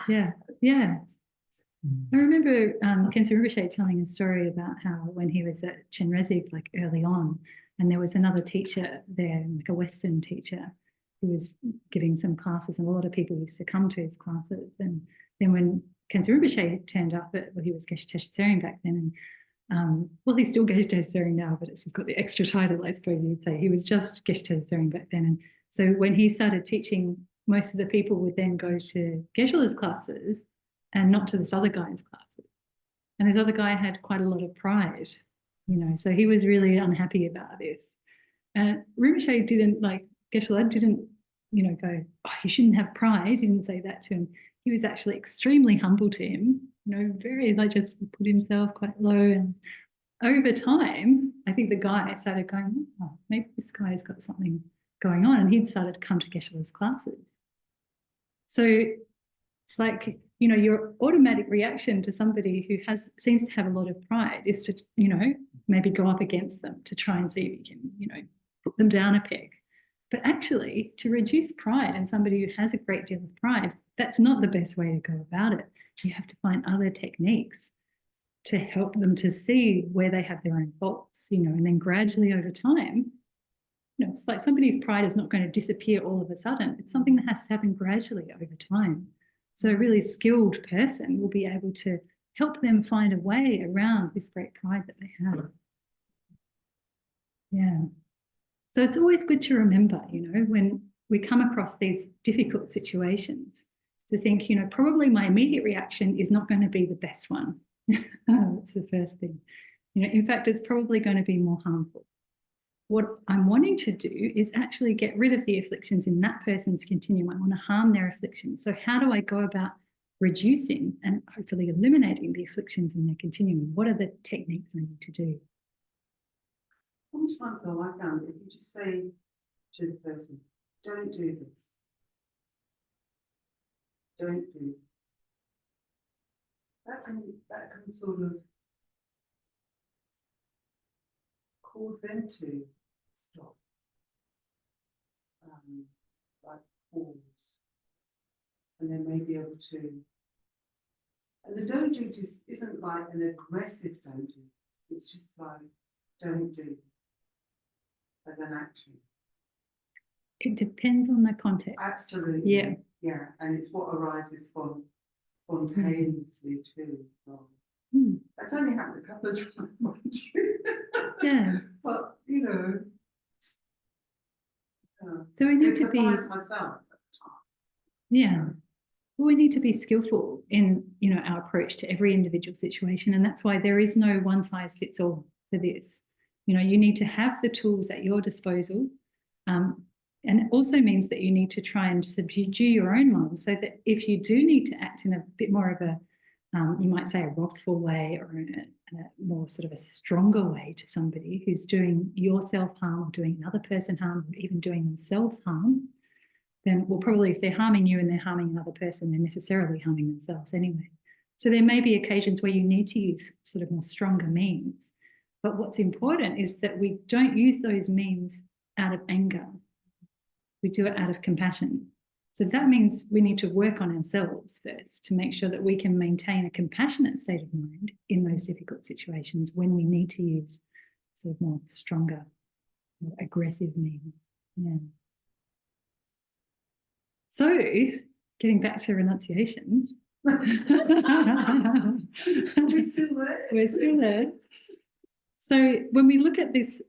yeah. I remember Khensa Rinpoche telling a story about how when he was at Chenrezig, like early on, and there was another teacher there, like a Western teacher, who was giving some classes, and a lot of people used to come to his classes. And then when Khensa Rinpoche turned up, he was Geshe Teshe Tsering back then, and he's still Geshe Teshe Tsering now, but it's just got the extra title, I suppose you would say. He was just Geshe Teshe Tsering back then. And so when he started teaching, most of the people would then go to Geshe-la's classes and not to this other guy's classes. And this other guy had quite a lot of pride, so he was really unhappy about this. And Rinpoche didn't, Geshe-la didn't, go, oh, you shouldn't have pride. He didn't say that to him. He was actually extremely humble to him, very, just put himself quite low. And over time, I think the guy started going, oh, maybe this guy's got something going on. And he'd started to come to Geshe-la's classes. So it's like, your automatic reaction to somebody who seems to have a lot of pride is to, maybe go up against them to try and see if you can, put them down a peg. But actually, to reduce pride in somebody who has a great deal of pride, that's not the best way to go about it. You have to find other techniques to help them to see where they have their own faults, and then gradually over time, it's like somebody's pride is not going to disappear all of a sudden. It's something that has to happen gradually over time. So a really skilled person will be able to help them find a way around this great pride that they have. Yeah. So it's always good to remember, when we come across these difficult situations, To think, you know, probably my immediate reaction is not going to be the best one. That's the first thing. You know, in fact, it's probably going to be more harmful. What I'm wanting to do is actually get rid of the afflictions in that person's continuum. I want to harm their afflictions. So how do I go about reducing and hopefully eliminating the afflictions in their continuum? What are the techniques I need to do? Sometimes though, I found if you just say to the person, don't do this. Don't do. That can sort of cause them to stop. Like pause. And then may be able to. And the don't do just isn't like an aggressive don't do. It's just like don't do as an action. It depends on the context. Absolutely. Yeah. Yeah. And it's what arises spontaneously too. Mm. That's only happened a couple of times, mind you. Yeah. But you know. So we need to be. Myself. Yeah. Well, we need to be skillful in, you know, our approach to every individual situation. And that's why there is no one size fits all for this. You know, you need to have the tools at your disposal. And it also means that you need to try and subdue your own mind so that if you do need to act in a bit more of a, you might say a wrathful way or in a more sort of a stronger way to somebody who's doing yourself harm or doing another person harm or even doing themselves harm, then, well, probably if they're harming you and they're harming another person, they're necessarily harming themselves anyway. So there may be occasions where you need to use sort of more stronger means. But what's important is that we don't use those means out of anger. We do it out of compassion. So that means we need to work on ourselves first to make sure that we can maintain a compassionate state of mind in those difficult situations when we need to use sort of more stronger, more aggressive means. Yeah. So, getting back to renunciation. We're still there. We're still there. So when we look at this,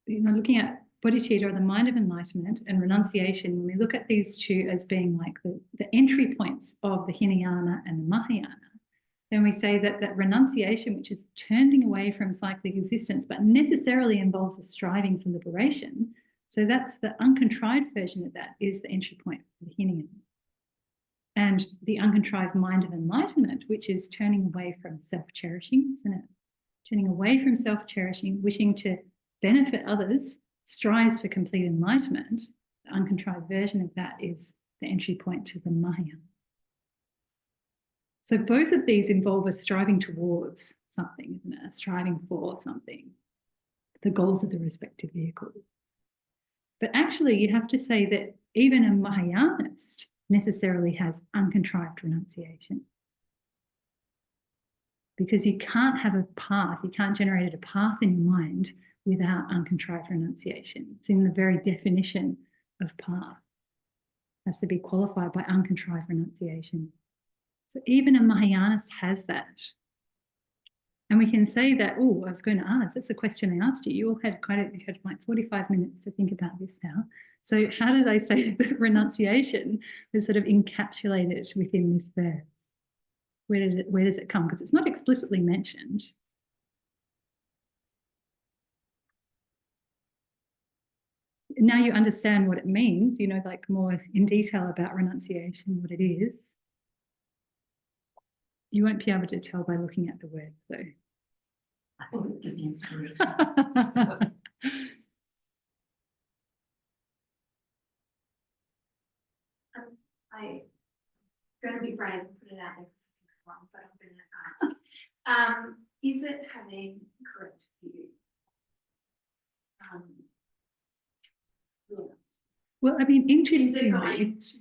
you know, looking at bodhicitta or the mind of enlightenment and renunciation, when we look at these two as being like the entry points of the Hinayana and the Mahayana, then we say that renunciation, which is turning away from cyclic existence, but necessarily involves a striving for liberation. So that's the uncontrived version of that is the entry point for the Hinayana. And the uncontrived mind of enlightenment, which is turning away from self-cherishing, isn't it? Turning away from self-cherishing, wishing to benefit others, strives for complete enlightenment. The uncontrived version of that is the entry point to the Mahayana. So both of these involve a striving towards something, isn't it? A striving for something, the goals of the respective vehicle. But actually, you have to say that even a Mahayanist necessarily has uncontrived renunciation. Because you can't have a path, you can't generate a path in your mind without uncontrived renunciation. It's in the very definition of path. It has to be qualified by uncontrived renunciation. So even a Mahayanist has that. And we can say that, oh, I was going to ask, that's the question I asked you. You all had you had like 45 minutes to think about this now. So how did I say that renunciation is sort of encapsulated within this verse? Where does it come? Because it's not explicitly mentioned. Now you understand what it means, you know, like more in detail about renunciation, what it is. You won't be able to tell by looking at the word, though. I thought it would give me inspiration. I'm going to be brave and put it out there because I think it's wrong, but I'm going to ask. Is it having correct view? Yeah. Well, I mean, Is it interestingly, going to?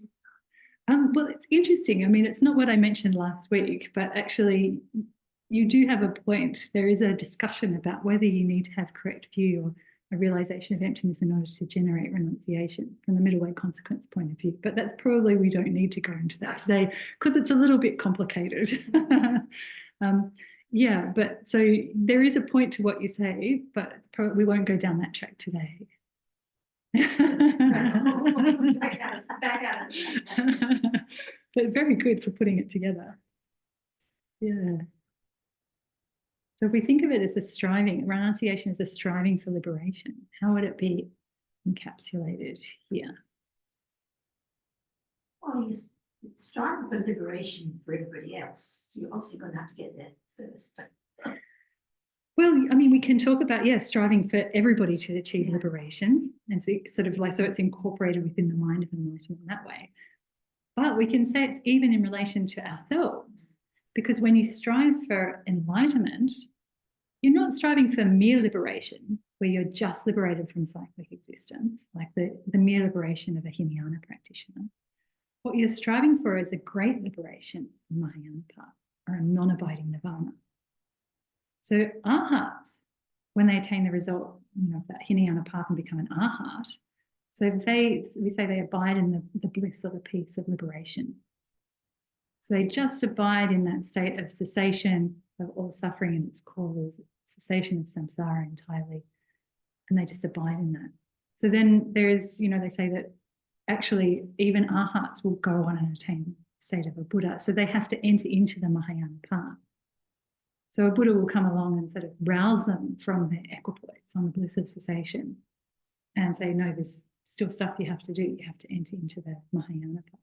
well, it's interesting. I mean, it's not what I mentioned last week, but actually, you do have a point. There is a discussion about whether you need to have correct view or a realization of emptiness in order to generate renunciation from the middle way consequence point of view. But that's probably, we don't need to go into that today because it's a little bit complicated. Yeah, but so there is a point to what you say, but it's probably, we won't go down that track today. Back out of it. but very good for putting it together. Yeah. So if we think of it as a striving, renunciation is a striving for liberation, how would it be encapsulated here? Well, you're striving for liberation for everybody else. So you're obviously going to have to get there first. Well, I mean, we can talk about, yeah, striving for everybody to achieve liberation. And so sort of like, so it's incorporated within the mind of enlightenment in that way. But we can say it's even in relation to ourselves, because when you strive for enlightenment, you're not striving for mere liberation, where you're just liberated from cyclic existence, like the mere liberation of a Hinayana practitioner. What you're striving for is a great liberation, Mahayana path, or a non-abiding nirvana. So arhats, when they attain the result, of that Hinayana path and become an arhat, so we say they abide in the bliss or the peace of liberation. So they just abide in that state of cessation of all suffering and its causes, cessation of samsara entirely, and they just abide in that. So then there's, they say that actually even arhats will go on and attain the state of a Buddha. So they have to enter into the Mahayana path. So a Buddha will come along and sort of rouse them from their equipoise on the bliss of cessation and say, no, there's still stuff you have to do. You have to enter into the Mahayana path.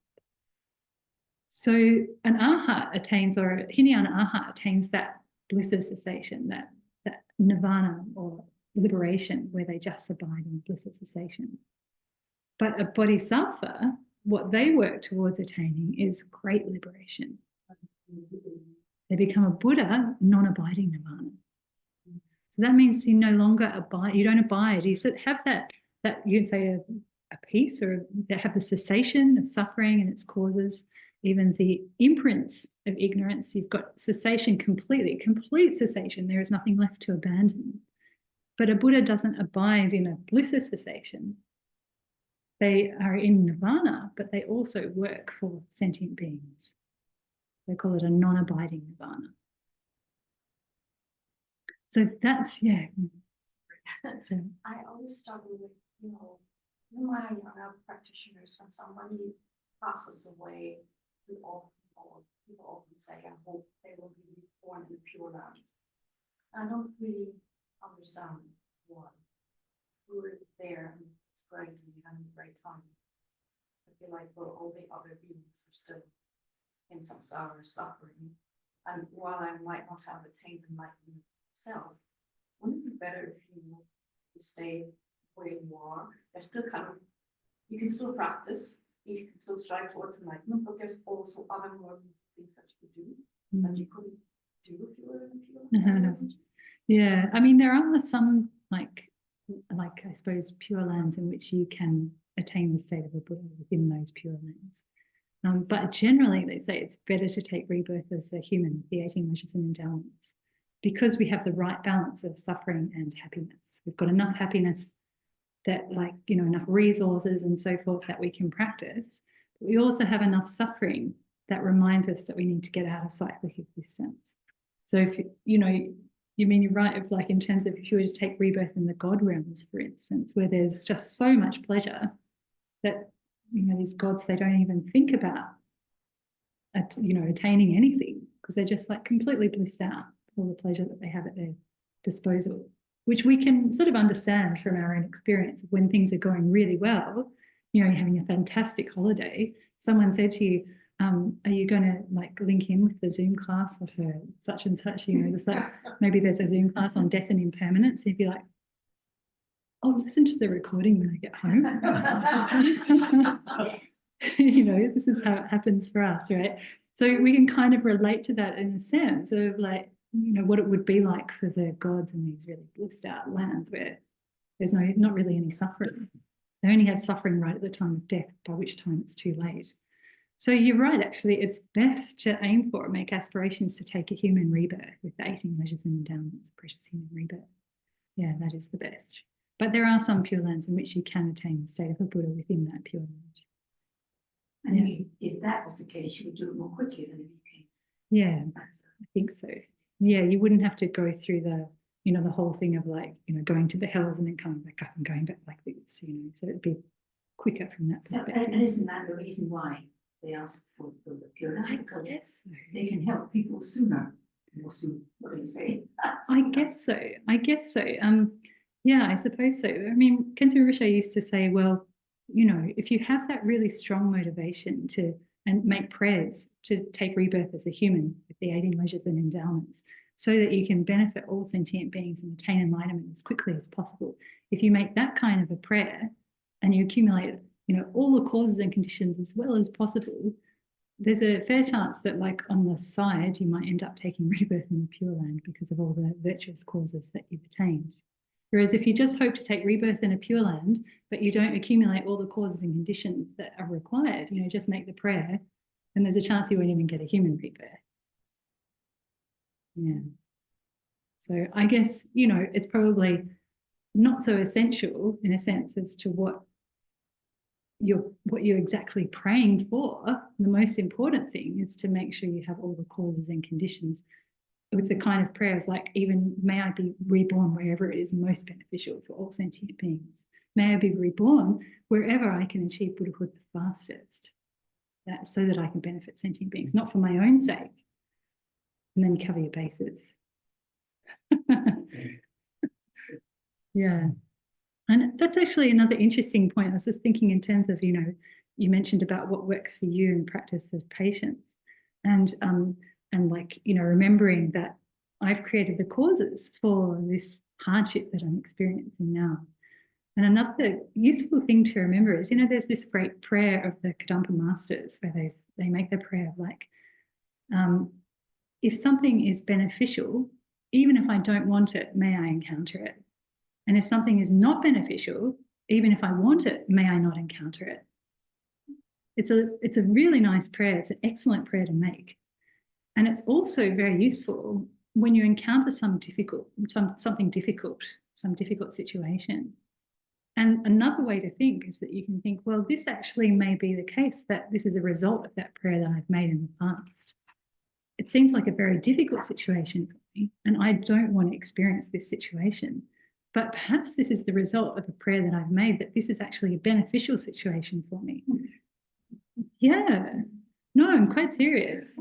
So an arhat attains, or a Hinayana arhat attains that bliss of cessation, that nirvana or liberation, where they just abide in the bliss of cessation. But a bodhisattva, what they work towards attaining is great liberation. They become a Buddha, non-abiding nirvana. So that means you no longer abide, you don't abide. You sort of have that you can say a peace, or they have the cessation of suffering and its causes, even the imprints of ignorance. You've got cessation completely, complete cessation. There is nothing left to abandon. But a Buddha doesn't abide in a bliss of cessation. They are in nirvana, but they also work for sentient beings. They call it a non-abiding nirvana. So that's, yeah. So, I always struggle with, Mahayana practitioners, when somebody passes away, people often say, I hope they will be born in pure land. I don't really understand why. We were there and it's great and we had a great time. I feel like, well, all the other beings are still in samsara suffering. And while I might not have attained enlightenment myself, wouldn't it be better if you stay where you are? There's still you can still practice, you can still strive towards enlightenment, but there's also other more things that you could do that you couldn't do if you were in pure. Yeah, I mean, there are some like I suppose pure lands in which you can attain the state of a Buddha within those pure lands. But generally, they say it's better to take rebirth as a human with the 18 wishes and endowments, because we have the right balance of suffering and happiness. We've got enough happiness that, enough resources and so forth that we can practice. But we also have enough suffering that reminds us that we need to get out of cyclic existence. So if you're right, of in terms of if you were to take rebirth in the God realms, for instance, where there's just so much pleasure that these gods, they don't even think about attaining anything, because they're just completely blissed out all the pleasure that they have at their disposal, which we can sort of understand from our own experience. When things are going really well, you're having a fantastic holiday, someone said to you, are you going to link in with the Zoom class or for such and such, just maybe there's a Zoom class on death and impermanence, and you'd be like, I'll listen to the recording when I get home. This is how it happens for us, right? So we can kind of relate to that in a sense of what it would be like for the gods in these really blissed out lands where there's not really any suffering. They only have suffering right at the time of death, by which time it's too late. So you're right, actually, it's best to aim for, make aspirations to take a human rebirth with the 18 pleasures and endowments, precious human rebirth. Yeah, that is the best. But there are some pure lands in which you can attain the state of a Buddha within that pure land. And if that was the case, you would do it more quickly than if you came. Yeah, I think so. Yeah, you wouldn't have to go through the whole thing of going to the hells and then coming back up and going back like this, so it'd be quicker from that perspective. And isn't that the reason why they ask for the pure land because Yes. they can help people sooner. Or soon, what do you say? I guess so. I guess so. Yeah, I suppose so. I mean, Kensei Rinpoche used to say, well, you know, if you have that really strong motivation to and make prayers to take rebirth as a human with the 18 leisures and endowments, so that you can benefit all sentient beings and attain enlightenment as quickly as possible. If you make that kind of a prayer and you accumulate, you know, all the causes and conditions as well as possible, there's a fair chance that, like, on the side, you might end up taking rebirth in the Pure Land because of all the virtuous causes that you've attained. Whereas if you just hope to take rebirth in a Pure Land, but you don't accumulate all the causes and conditions that are required, you know, just make the prayer, then there's a chance you won't even get a human rebirth. Yeah. So I guess, you know, it's probably not so essential in a sense as to what you're exactly praying for. The most important thing is to make sure you have all the causes and conditions with the kind of prayers like, even may I be reborn wherever it is most beneficial for all sentient beings. May I be reborn wherever I can achieve Buddhahood the fastest, so that I can benefit sentient beings, not for my own sake. And then cover your bases. Yeah. And that's actually another interesting point. I was just thinking in terms of, you know, you mentioned about what works for you in practice of patience, and like, you know, remembering that I've created the causes for this hardship that I'm experiencing now. And another useful thing to remember is, you know, there's this great prayer of the Kadampa masters where they make the prayer of like, if something is beneficial, even if I don't want it, may I encounter it. And if something is not beneficial, even if I want it, may I not encounter it. It's a really nice prayer. It's an excellent prayer to make. And it's also very useful when you encounter some difficult situation. And another way to think is that you can think, well, this actually may be the case, that this is a result of that prayer that I've made in the past. It seems like a very difficult situation for me, and I don't want to experience this situation. But perhaps this is the result of a prayer that I've made, that this is actually a beneficial situation for me. Yeah. No, I'm quite serious.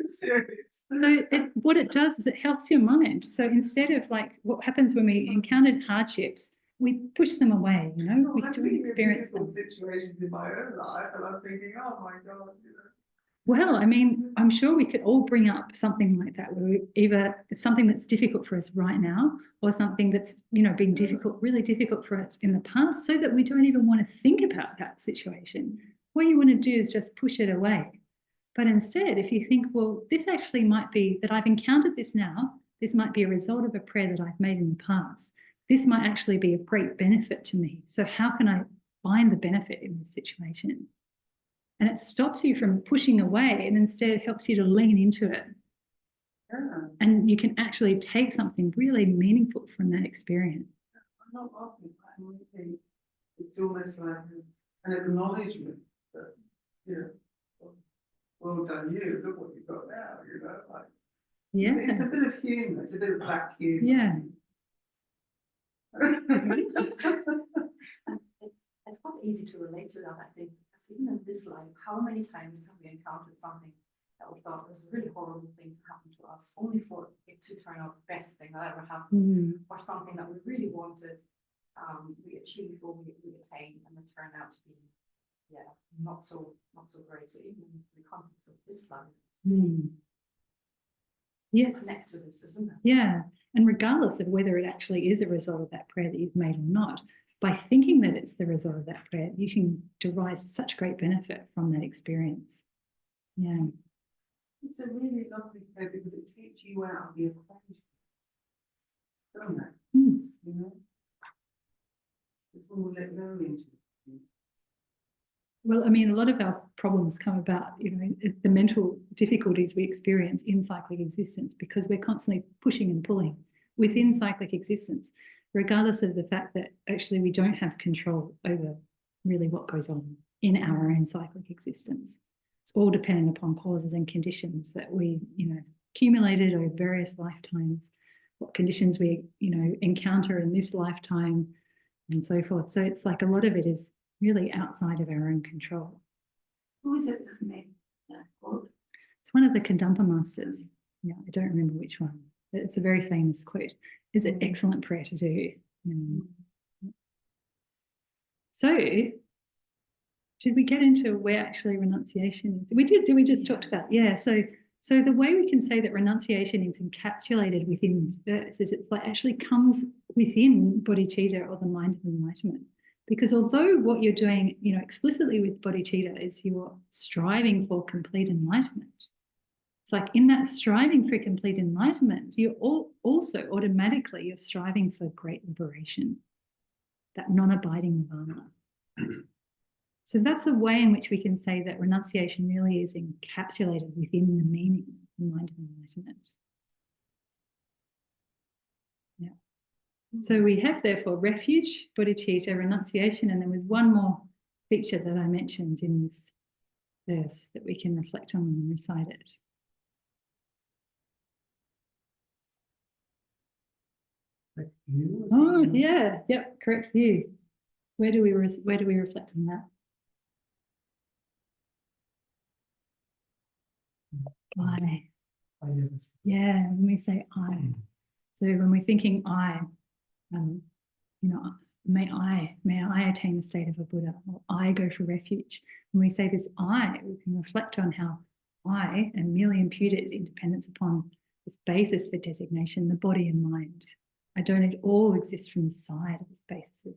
Serious. So what it does is it helps your mind. So instead of like what happens when we encountered hardships, we push them away, you know, we don't experience them. Situations in my own life, and I'm thinking, oh my God, you know. Well, I mean, I'm sure we could all bring up something like that, where either it's something that's difficult for us right now, or something that's, you know, been difficult, really difficult for us in the past, so that we don't even want to think about that situation. What you want to do is just push it away. But instead, if you think, well, this actually might be that I've encountered this now, this might be a result of a prayer that I've made in the past. This might actually be of great benefit to me. So how can I find the benefit in this situation? And it stops you from pushing away, and instead helps you to lean into it. Yeah. And you can actually take something really meaningful from that experience. I'm not often, it's almost like an acknowledgement that, you know, well done you, look what you've got now, you know, like, Yeah. it's a bit of humour, it's a bit of black humour. Yeah. It's not easy to relate to that, I think, because even in this life, how many times have we encountered something that we thought was a really horrible thing to happen to us, only for it to turn out the best thing that ever happened, or something that we really wanted, we achieved or we attained, and it turned out to be, yeah, not so great. So even in the context of this life, it's Yes. connect to this, isn't it? Yeah. And regardless of whether it actually is a result of that prayer that you've made or not, by thinking that it's the result of that prayer, you can derive such great benefit from that experience. Yeah. It's a really lovely prayer because it takes you out of the equation, don't it? You know? It's all let go into. Well, I mean, a lot of our problems come about, you know, the mental difficulties we experience in cyclic existence because we're constantly pushing and pulling within cyclic existence, regardless of the fact that actually we don't have control over really what goes on in our own cyclic existence. It's all dependent upon causes and conditions that we, you know, accumulated over various lifetimes, what conditions we, you know, encounter in this lifetime and so forth. So it's like a lot of it is really outside of our own control. Who is it that made that quote? It's one of the Kadampa masters. Yeah, I don't remember which one. But it's a very famous quote. It's an excellent prayer to do. So, did we get into where actually renunciation is? We did we just talked about? Yeah, so the way we can say that renunciation is encapsulated within this verse is it's like actually comes within bodhicitta, or the mind of enlightenment. Because although what you're doing, explicitly with bodhicitta is you're striving for complete enlightenment. It's like in that striving for complete enlightenment, you're also automatically you're striving for great liberation, that non-abiding nirvana. So that's the way in which we can say that renunciation really is encapsulated within the meaning of the mind of enlightenment. Yeah. So we have therefore refuge, bodhicitta, renunciation, and there was one more feature that I mentioned in this verse that we can reflect on and recite it. Oh yeah, yep, correct view. Where do we reflect on that? I. Yeah, when we say I. So when we're thinking I, may I attain the state of a Buddha, or I go for refuge. When we say this I, we can reflect on how I am merely imputed independence upon this basis for designation, the body and mind. I don't at all exist from the side of this basis of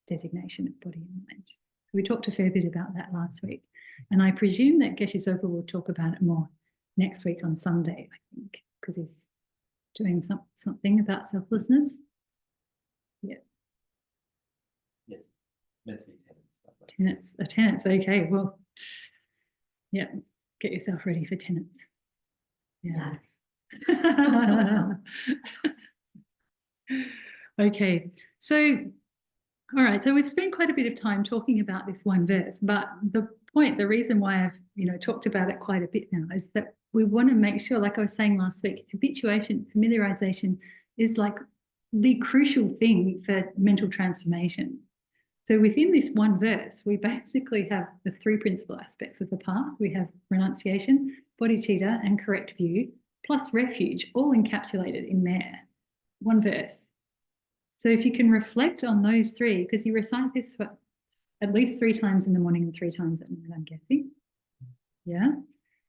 designation of body and mind. We talked a fair bit about that last week. And I presume that Geshe Soka will talk about it more next week on Sunday, I think, because he's doing something about selflessness. Yeah. Yes, meant to be tenets. Tenets, okay, well, yeah, get yourself ready for tenets. Yeah. Nice. Okay, so, all right, so we've spent quite a bit of time talking about this one verse, but the reason why I've talked about it quite a bit now is that we want to make sure, like I was saying last week, habituation, familiarization is like the crucial thing for mental transformation. So within this one verse, we basically have the three principal aspects of the path. We have renunciation, bodhicitta, and correct view, plus refuge, all encapsulated in there. One verse. So if you can reflect on those three, because you recite this for at least 3 times in the morning and 3 times at night, I'm guessing. Yeah.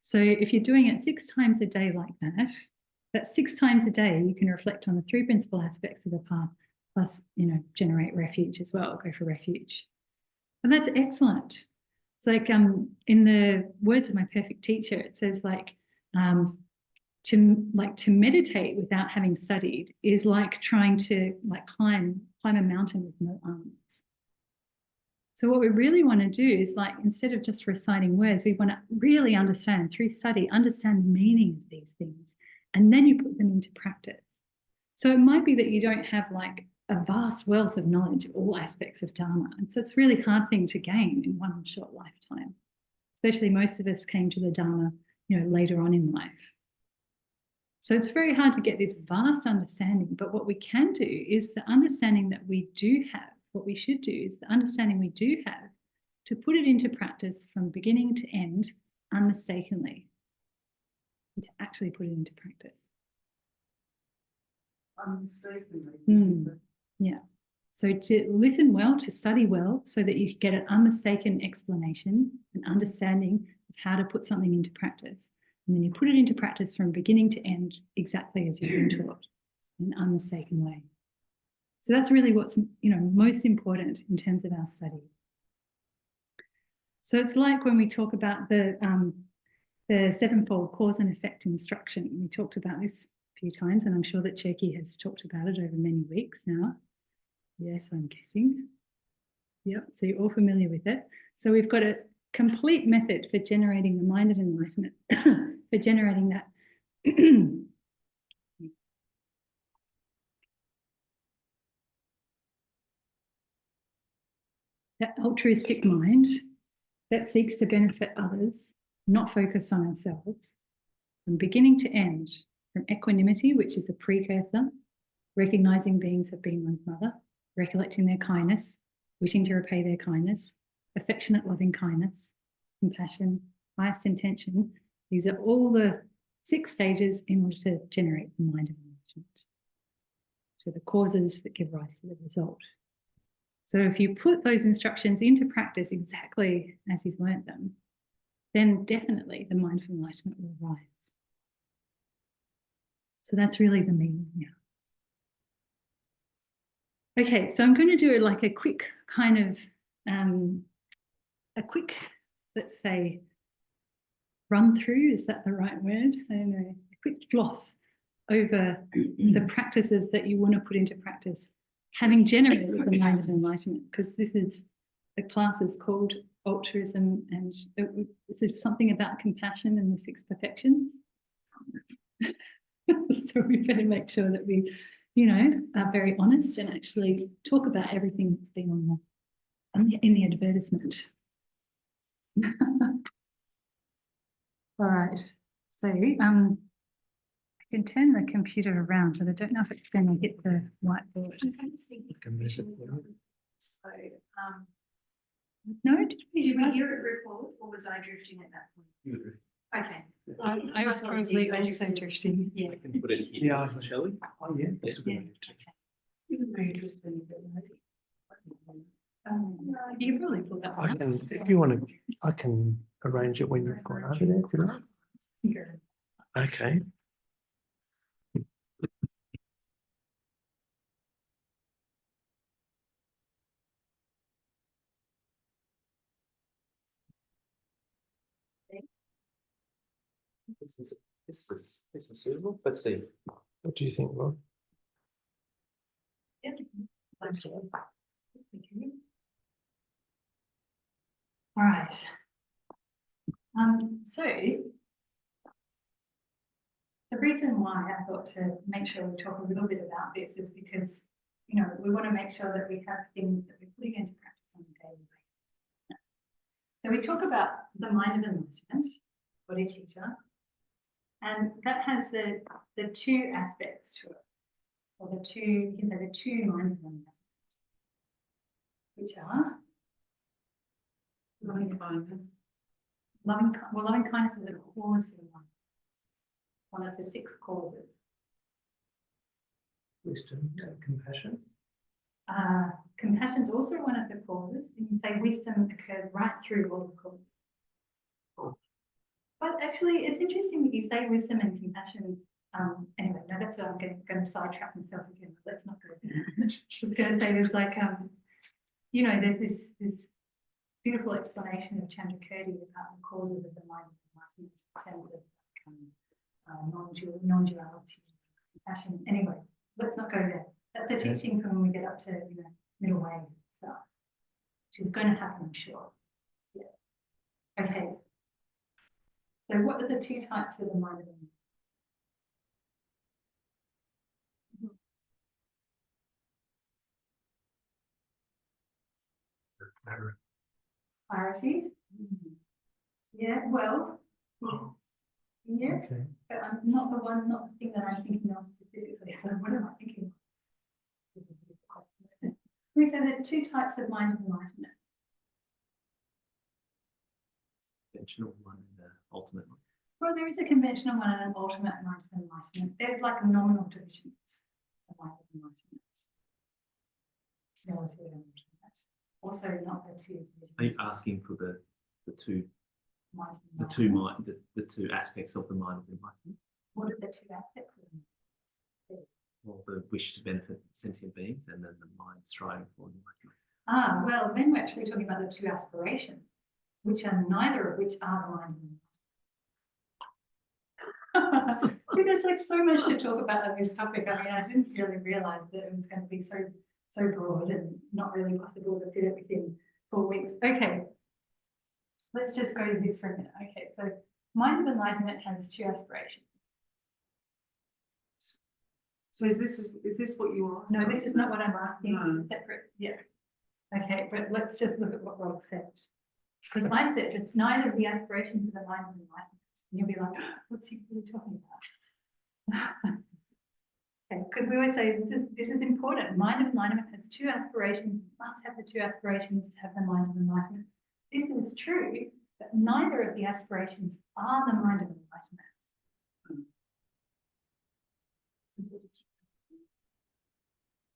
So if you're doing it 6 times a day like that, that's 6 times a day you can reflect on the 3 principal aspects of the path, plus, generate refuge as well, go for refuge. And that's excellent. It's like in the words of my perfect teacher, it says to meditate without having studied is like trying to climb a mountain with no arms. So what we really want to do is instead of just reciting words, we want to really understand through study, understand the meaning of these things, and then you put them into practice. So it might be that you don't have a vast wealth of knowledge of all aspects of Dharma. And so it's a really hard thing to gain in one short lifetime. Especially most of us came to the Dharma, later on in life. So it's very hard to get this vast understanding, but what we can do is the understanding that we do have, what we should do is the understanding we do have to put it into practice from beginning to end unmistakably, and to actually put it into practice. Unmistakably. Yeah. So to listen well, to study well, so that you get an unmistaken explanation, an understanding of how to put something into practice. And then you put it into practice from beginning to end exactly as you've been taught, in an unmistaken way. So that's really what's most important in terms of our study. So it's like when we talk about the sevenfold cause and effect instruction. We talked about this a few times, and I'm sure that Cherky has talked about it over many weeks now. Yes, I'm guessing. Yep, so you're all familiar with it. So we've got a complete method for generating the mind of enlightenment, for generating that that altruistic mind that seeks to benefit others, not focused on ourselves, from beginning to end, from equanimity, which is a precursor, recognizing beings have been one's mother, recollecting their kindness, wishing to repay their kindness, affectionate loving kindness, compassion, highest intention. These are all the 6 stages in order to generate the mind of enlightenment. So the causes that give rise to the result. So if you put those instructions into practice exactly as you've learned them, then definitely the mind of enlightenment will rise. So that's really the meaning here. Okay, so I'm going to do like a quick kind of, let's say, run through, is that the right word? I don't know, a quick gloss over the practices that you want to put into practice, having generated the mind of enlightenment, because the class is called Altruism, and this is something about compassion and the 6 perfections. So we better make sure that we, are very honest and actually talk about everything that's been in the advertisement. All right, so I can turn the computer around, but I don't know if it's going to hit the whiteboard. So, No, did we did we hear it record, or was I drifting at that point? Okay. I was probably also drifting. Yeah. I can put it here, Yeah. shall we? Oh, yeah. That's a good idea. You can probably pull that I one up. can, if you want to, I can arrange it when you've gone over there, if you like. Okay. This is suitable. Let's see. What do you think, Rob? All right. So the reason why I thought to make sure we talk a little bit about this is because, we want to make sure that we have things that we're putting into practice on a daily basis. So we talk about the mind of enlightenment, body teacher, and that has the 2 aspects to it, or the 2 minds of enlightenment, which are loving kindness. Loving kindness is a cause for the mind. One of the 6 causes. Wisdom and compassion. Compassion is also one of the causes. You can say wisdom occurs right through all the causes. But actually, it's interesting that you say wisdom and compassion. Anyway, no, that's what I'm going to sidetrack myself again. Let's not go there. I was going to say there's like, there's this beautiful explanation of Chandrakirti about the causes of the mind of enlightenment in terms of non-duality, compassion. Anyway, let's not go there. That's a teaching from when we get up to middle way stuff, which is going to happen, I'm sure. Yeah. Okay. So what are the 2 types of the mind of enlightenment? Clarity. Yeah, well, yes. Okay. But I'm not the thing that I'm thinking of specifically. So what am I thinking of? We said there's 2 types of mind of enlightenment. Conventional one and the ultimate one. Well, there is a conventional one and an ultimate mind of enlightenment. They're like nominal divisions of mind of enlightenment. Relative and ultimate. Also not the 2 divisions. Are you asking for the 2 Mind of the 2 enlightenment. mind the 2 aspects of the mind of enlightenment? What are the 2 aspects of them? Well, the wish to benefit sentient beings, and then the mind striving for enlightenment. Well, then we're actually talking about the 2 aspirations, which are neither of which are the mind of enlightenment. See, there's like so much to talk about on this topic. I mean, I didn't really realize that it was going to be so broad and not really possible to fit it within 4 weeks. Okay, let's just go to this for a minute. Okay, so mind of enlightenment has 2 aspirations. So is this what you asked? No, this is not what I'm asking. No. It's separate. Yeah. Okay, but let's just look at what Rob said. Because I said it's neither of the aspirations of the mind of enlightenment. And you'll be like, what's he really talking about? Okay, because we always say this is important. Mind of enlightenment has 2 aspirations. You must have the 2 aspirations to have the mind of enlightenment. This is true, But neither of the aspirations are the mind of enlightenment.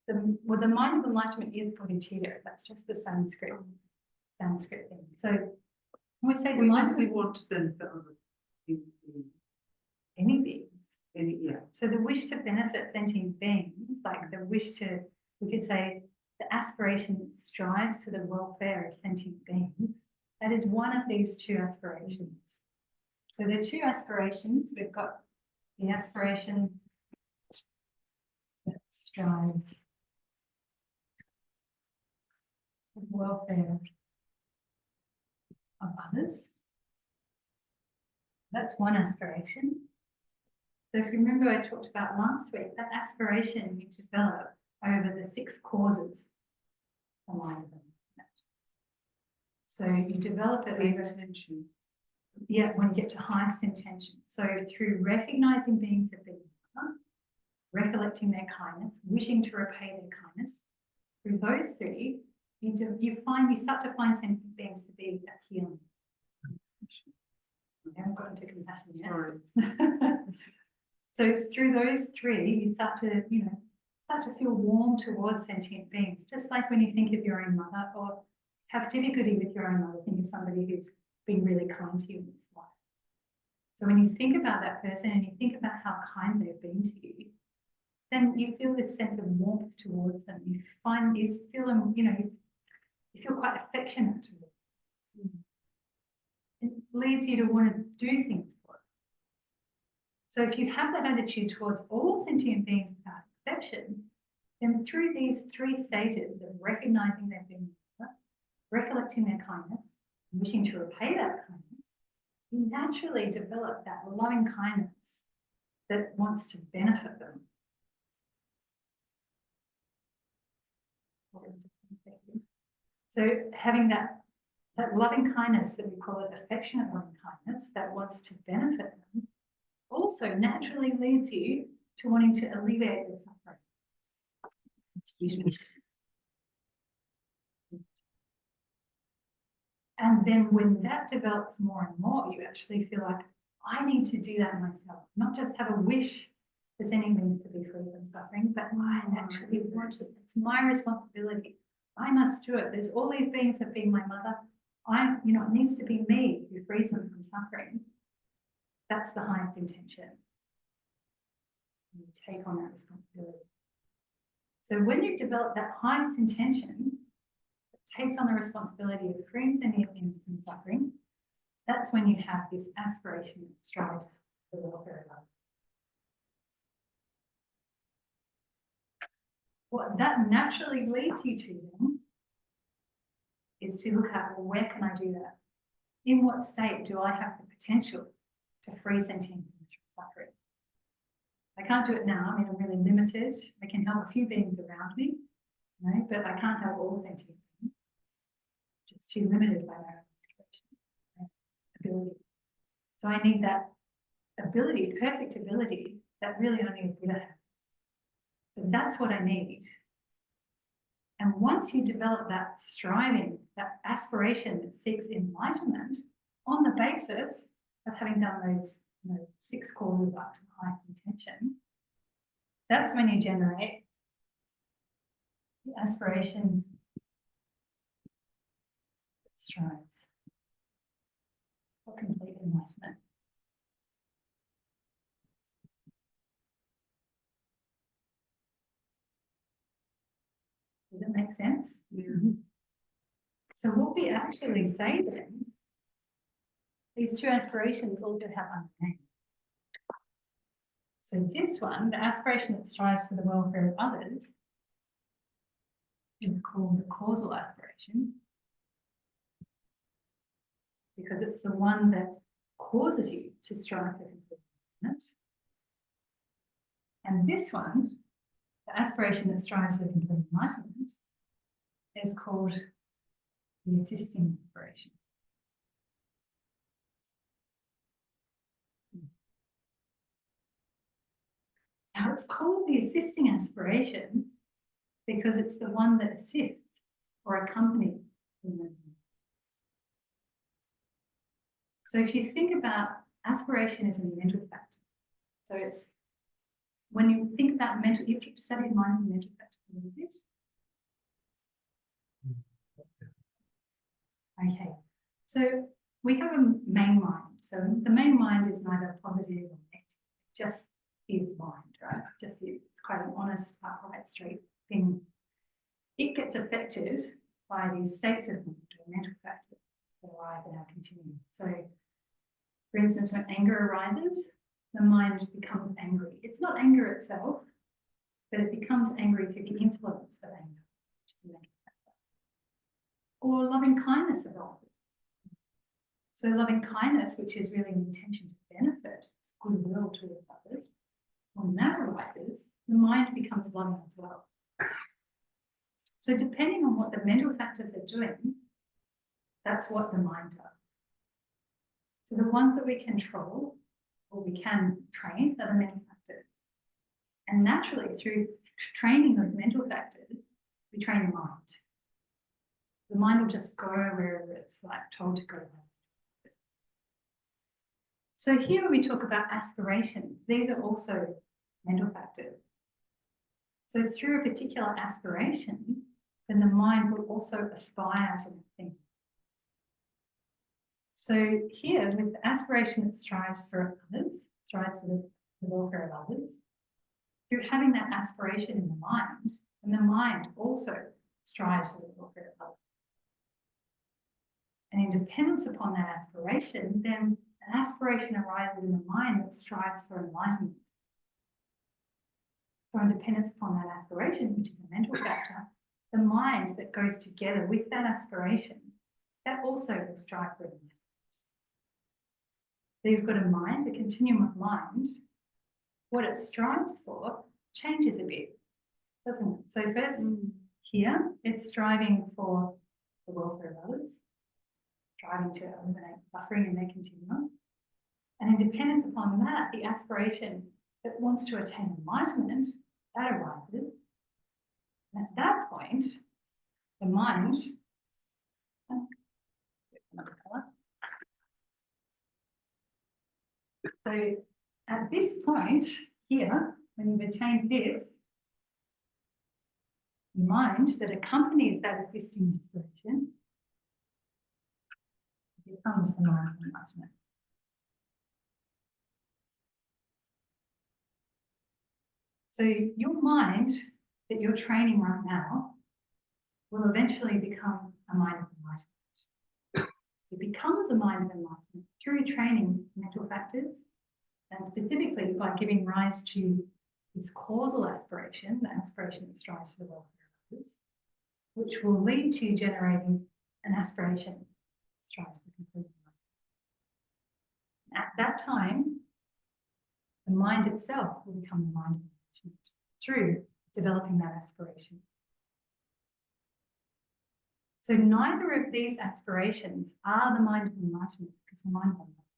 The mind of enlightenment is bodhicitta. That's just the Sanskrit thing. So when we say the We mind mostly of want to benefit other people. any beings. Yeah. So the wish to benefit sentient beings, like the wish to, we could say the aspiration that strives to the welfare of sentient beings, that is one of these two aspirations. So the two aspirations, we've got the aspiration that strives for the welfare of others. That's one aspiration. So if you remember I talked about last week, that aspiration you develop over the 6 causes of mind. So you develop it over, Intention. yeah, when you get to highest intention. So through recognizing beings of being, recollecting their kindness, wishing to repay their kindness, through those 3, you start to find sentient beings to be appealing. We haven't got into compassion yet. Sorry. So it's through those 3 you start to, feel warm towards sentient beings, just like when you think of your own mother or have difficulty with your own mother, think of somebody who's been really kind to you in this life. So when you think about that person and you think about how kind they've been to you, then you feel this sense of warmth towards them. You feel them, you feel quite affectionate to them. It leads you to want to do things for them. So if you have that attitude towards all sentient beings without exception, then through these 3 stages of recognizing their being, recollecting their kindness, and wishing to repay that kindness, you naturally develop that loving kindness that wants to benefit them. So having that loving kindness, that we call it affectionate loving kindness, that wants to benefit them, also naturally leads you to wanting to alleviate their suffering. Excuse me. And then when that develops more and more, you actually feel like, I need to do that myself, not just have a wish for sending things to be free from suffering, but I actually want it. It's my responsibility. I must do it. There's all these beings of being my mother. It needs to be me who frees them from suffering. That's the highest intention. You take on that responsibility. So when you develop that highest intention, it takes on the responsibility of freeing sentient beings from suffering, that's when you have this aspiration that strives for the welfare of others. What that naturally leads you to then is to look at, well, where can I do that? In what state do I have the potential to free sentient beings from suffering? I can't do it now. I'm really limited. I can help a few beings around me, but I can't help all sentient beings. Just too limited by my own ability. So I need that ability, perfect ability, that really only a Buddha has. So that's what I need. And once you develop that striving, that aspiration that seeks enlightenment on the basis of having done those 6 causes up to the highest intention, that's when you generate the aspiration that strives for complete enlightenment. Does that make sense? Yeah. So what we actually say then, these 2 aspirations also have underlying. So this one, the aspiration that strives for the welfare of others, is called the causal aspiration, because it's the one that causes you to strive for complete enlightenment. And this one, the aspiration that strives for complete enlightenment, is called the assisting aspiration. Now it's called the assisting aspiration because it's the one that assists or accompanies the movement. So if you think about aspiration as a mental factor, so it's when you think about mental, you keep studying mind and mental factor a little bit. Okay, so we have a main mind. So the main mind is neither positive or negative, it just is mind, right? It just is. It's quite an honest, upright, straight thing. It gets affected by these states of mind or mental factors that arrive in our continuum. So, for instance, when anger arises, the mind becomes angry. It's not anger itself, but it becomes angry through the influence of anger, which is a mental factor. Or loving kindness arises. So loving kindness, which is really an intention to benefit, it's goodwill towards others, when that arises, the mind becomes loving as well. So depending on what the mental factors are doing, that's what the mind does. So the ones that we control or we can train are the mental factors. And naturally, through training those mental factors, we train the mind. The mind will just go wherever it's like told to go. So here when we talk about aspirations, these are also mental factors. So through a particular aspiration, then the mind will also aspire to that thing. So here, with the aspiration that strives for others, strives for the welfare of others, through having that aspiration in the mind, and the mind also strives for the welfare of others. And in dependence upon that aspiration, then an aspiration arises in the mind that strives for enlightenment. So in dependence upon that aspiration, which is a mental factor, the mind that goes together with that aspiration, that also will strive for enlightenment. So you've got a mind, a continuum of mind. What it strives for changes a bit, doesn't it? So first here, it's striving for the welfare of others, striving to eliminate suffering in their continuum. And in dependence upon that, the aspiration that wants to attain enlightenment, that arises. And at that point, the mind, another colour. So at this point here, when you've attained this, the mind that accompanies that assisting aspiration becomes the mind of enlightenment. So your mind that you're training right now will eventually become a mind of enlightenment. It becomes a mind of enlightenment through training mental factors, and specifically by giving rise to this causal aspiration, the aspiration that strives for the welfare of others, which will lead to generating an aspiration that strives for complete enlightenment. At that time, the mind itself will become the mind of enlightenment through developing that aspiration. So neither of these aspirations are the mind of enlightenment, because the mind of enlightenment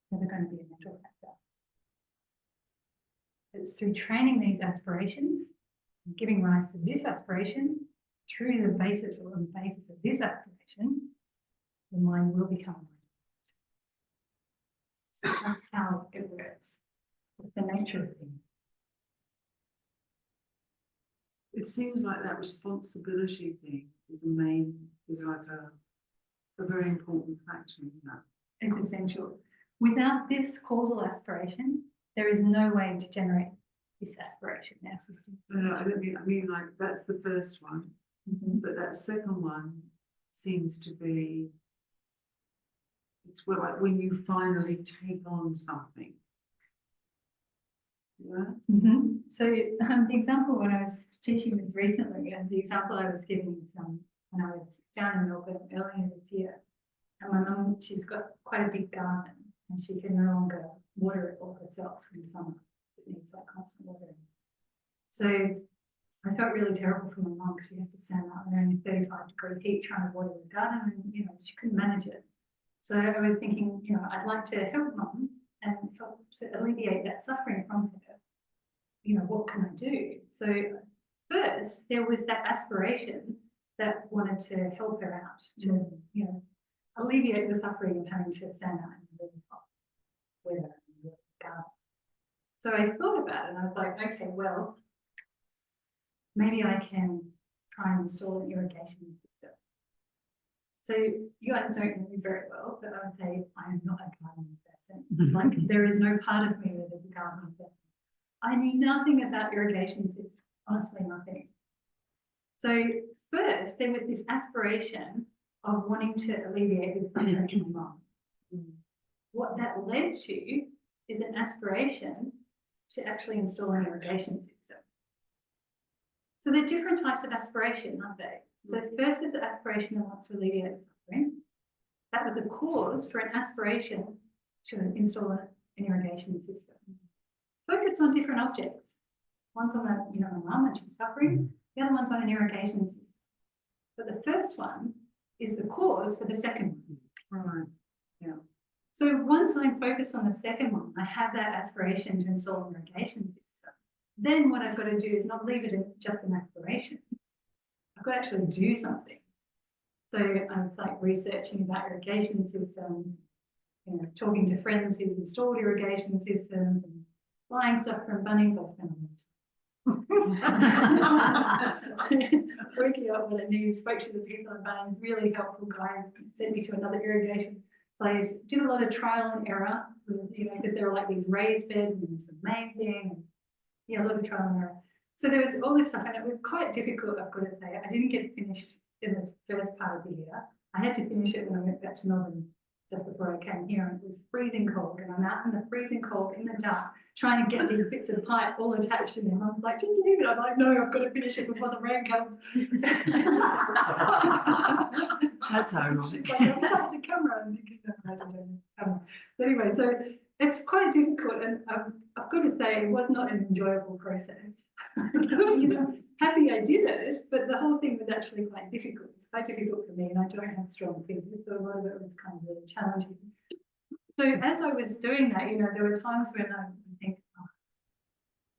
is never going to be a mental factor. It's through training these aspirations and giving rise to this aspiration through the basis or on the basis of this aspiration, the mind will become enlightenment. So that's how it works. It's the nature of things. It seems like that responsibility thing is like a very important factor in that. It's essential. Without this causal aspiration, there is no way to generate this aspiration, our system. No, I mean like that's the first one, but that second one seems to be, it's where, like when you finally take on something. Yeah. So the example when I was teaching this recently, and the example I was giving is when I was down in Melbourne earlier this year, and my mum, she's got quite a big garden, and she can no longer water it all herself in summer. It needs like constant watering. So I felt really terrible for my mum because she had to stand out there in 35-degree heat trying to water the garden, and she couldn't manage it. So I was thinking, I'd like to help mum and help to alleviate that suffering from her. What can I do? So first there was that aspiration that wanted to help her out, to alleviate the suffering of having to stand out in the really hot weather in the garden. So I thought about it and I was like, okay, well, maybe I can try and install an irrigation system. So you guys don't know me very well, but I would say I'm not a gardening person. Like there is no part of me that is a gardening person. I knew nothing about irrigation systems, honestly nothing. So first there was this aspiration of wanting to alleviate this suffering in my mum. What that led to is an aspiration to actually install an irrigation system. So there are different types of aspiration, aren't they? So first is the aspiration that wants to alleviate suffering. That was a cause for an aspiration to install an irrigation system. Focus on different objects. One's on a, my mum and she's suffering. The other one's on an irrigation system. But the first one is the cause for the second one. Right. Yeah. So once I'm focused on the second one, I have that aspiration to install an irrigation system. Then what I've got to do is not leave it as just an aspiration. I've got to actually do something. So I was like researching about irrigation systems, talking to friends who've installed irrigation systems and buying stuff from Bunnings. I spent a lot of time working out what I knew, spoke to the people at Bunnings, really helpful guys, sent me to another irrigation place, did a lot of trial and error, because there were like these raised beds and this main thing, and yeah, a lot of trial and error. So there was all this stuff, and it was quite difficult, I've got to say. I didn't get finished in this first part of the year. I had to finish it when I went back to Melbourne just before I came here, and it was freezing cold, and I'm out in the freezing cold in the dark trying to get these bits of pipe all attached to them. I was like, just leave it. I'm like, no, I've got to finish it before the rain comes. That's ironic. She's like, I've shut the camera. I'm thinking, no, I don't know the camera. So anyway, so it's quite difficult, and I've got to say it was not an enjoyable process. Happy I did it, but the whole thing was actually quite difficult. It's quite difficult for me, and I don't have strong fingers, so a lot of it was kind of really challenging. So as I was doing that, there were times when I would think, oh,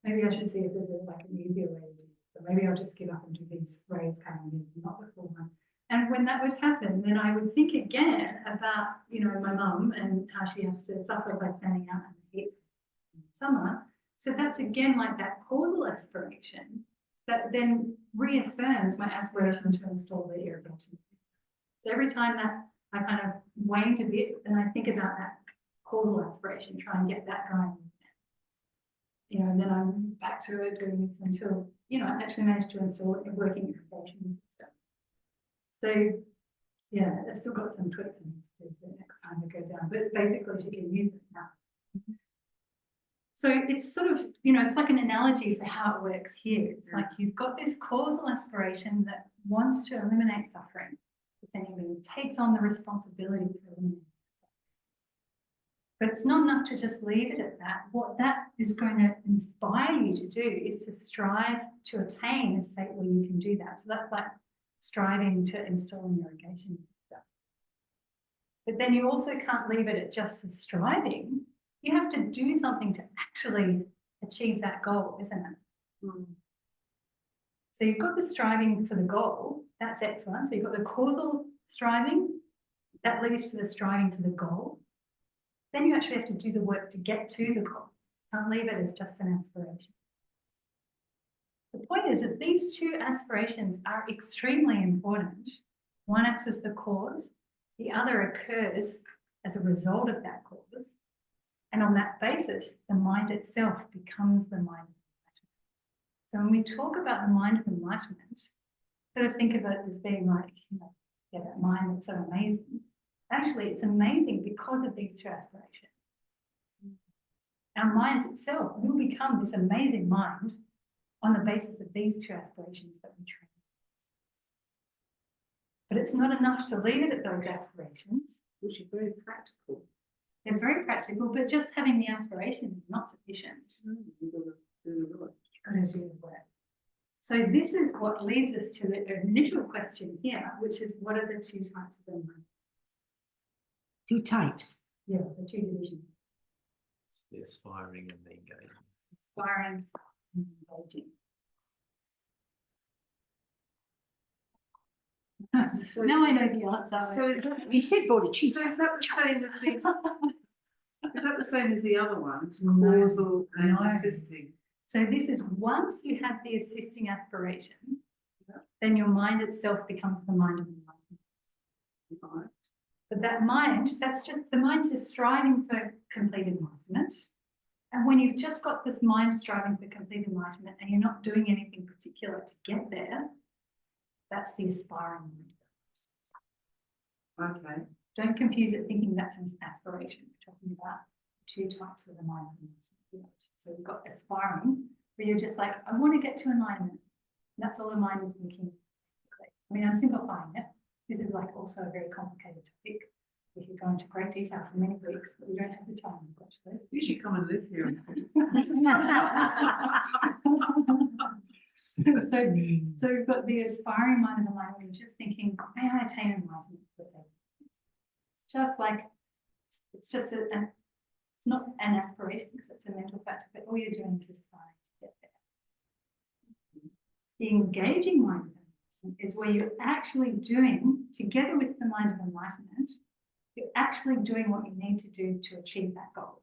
maybe I should see if there's like an easier way to do it. So maybe I'll just give up and do these raised camellias and not the full one. And when that would happen, then I would think again about, my mum and how she has to suffer by standing out in the heat in summer. So that's again like that causal aspiration that then reaffirms my aspiration to install the irrigation. So every time that I kind of waned a bit, then I think about that causal aspiration, try and get that going. And then I'm back to it doing this until, I actually managed to install a working irrigation system. So yeah, I've still got some tweaks I need to do for the next time I go down, but basically she can use it now. So it's sort of, it's like an analogy for how it works here. It's like you've got this causal aspiration that wants to eliminate suffering. Essentially takes on the responsibility for eliminating suffering. But it's not enough to just leave it at that. What that is going to inspire you to do is to strive to attain a state where you can do that. So that's like striving to install an irrigation system. But then you also can't leave it at just striving. You have to do something to actually achieve that goal, isn't it? So you've got the striving for the goal, that's excellent. So you've got the causal striving, that leads to the striving for the goal. Then you actually have to do the work to get to the goal. Can't leave it as just an aspiration. The point is that these two aspirations are extremely important. One acts as the cause, the other occurs as a result of that cause. And on that basis, the mind itself becomes the mind of enlightenment. So when we talk about the mind of enlightenment, sort of think of it as being like, that mind that's so amazing. Actually, it's amazing because of these two aspirations. Our mind itself will become this amazing mind on the basis of these two aspirations that we train. But it's not enough to leave it at those aspirations, which are very practical. They're very practical, but just having the aspiration is not sufficient. You've got to do the work. So this is what leads us to the initial question here, which is what are the two types of enlightenment? Two types. Yeah, the two divisions. It's the aspiring and the engaging. Aspiring and engaging. Now I know the answer. So is that, You said bodhicitta. so is that the same as these? Is that the same as the other ones, No, causal and no. assisting? So this is once you have the assisting aspiration, then your mind itself becomes the mind of enlightenment. Right. But that mind, that's just, the mind's just striving for complete enlightenment. And when you've just got this mind striving for complete enlightenment and you're not doing anything particular to get there, that's the aspiring mind. Okay. Don't confuse it thinking that's an aspiration. We're talking about two types of the mind. So we've got aspiring, where you're just like, I want to get to enlightenment. That's all the mind is thinking. I mean, I'm simplifying it. This is like also a very complicated topic. We could go into great detail for many weeks, but we don't have the time, unfortunately. You should come and live here. So we've got the aspiring mind of enlightenment, which is thinking, may I attain enlightenment? It's just like, it's just it's not an aspiration because it's a mental factor, but all you're doing is aspiring to get there. The engaging mind of enlightenment is where you're actually doing, together with the mind of enlightenment, you're actually doing what you need to do to achieve that goal.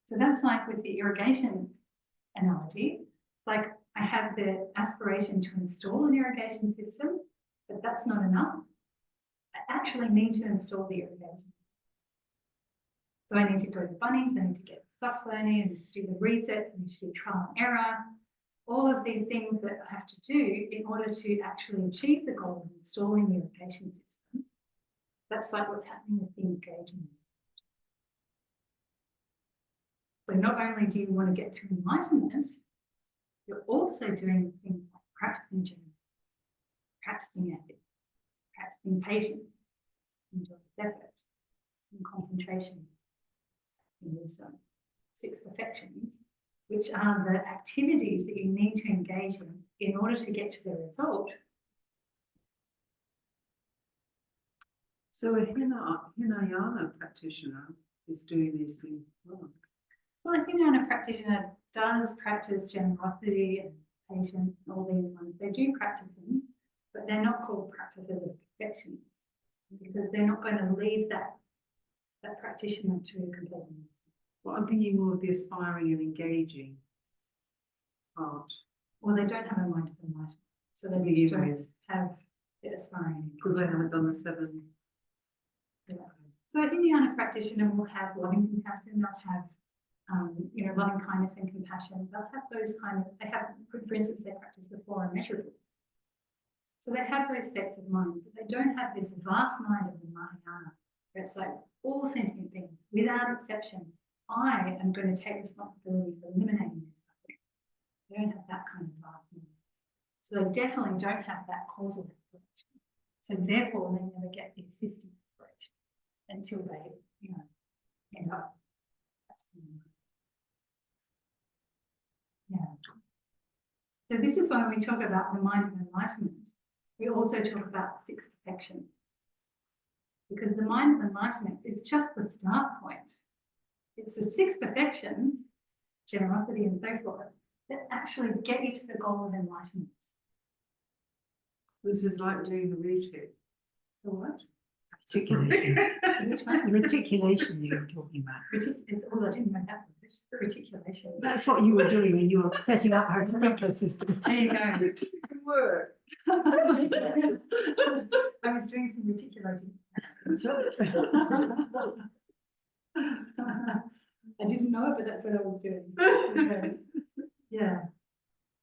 So that's like with the irrigation analogy. It's like I have the aspiration to install an irrigation system, but that's not enough. I actually need to install the irrigation. So I need to go to Bunnings, I need to get stuff learning, I need to do the reset, I need to do trial and error, all of these things that I have to do in order to actually achieve the goal of installing the irrigation system. That's like what's happening with the engagement. So not only do you want to get to enlightenment, you're also doing things like practicing journaling, practicing ethics, practicing patience, effort, and concentration, and wisdom, 6 perfections, which are the activities that you need to engage in order to get to the result. So a Hinayana practitioner is doing these things well. Well, a Hinayana practitioner does practice generosity and patience and all these ones. They do practice them, but they're not called practices of perfections because they're not going to lead that practitioner to completing it. Well, I'm thinking more of the aspiring and engaging part. Well, they don't have a mind of enlightenment, so they Begin don't with, have the aspiring. because they haven't done the 7. Yeah. So a Hinayana practitioner will have loving compassion, they'll have loving kindness and compassion. They'll have those they have, for instance, they practice the 4 immeasurables. So they have those states of mind, but they don't have this vast mind of the Mahayana, where it's like all sentient beings, without exception, I am going to take responsibility for eliminating this suffering. They don't have that kind of vast mind. So they definitely don't have that causal aspiration. So therefore, they never get the assisting aspiration until they, end up. Yeah. So this is when we talk about the mind of enlightenment. We also talk about the 6 perfections. Because the mind of enlightenment is just the start point. It's the 6 perfections, generosity and so forth, that actually get you to the goal of enlightenment. This is like doing the reshape. The what? Reticulation. Which one? The reticulation you were talking about. Oh, I didn't know that word. Reticulation. That's what you were doing when you were setting up her sprinkler system. There you go. Good work. I was doing some reticulating. That's right. I didn't know it, but that's what I was doing. Okay. Yeah.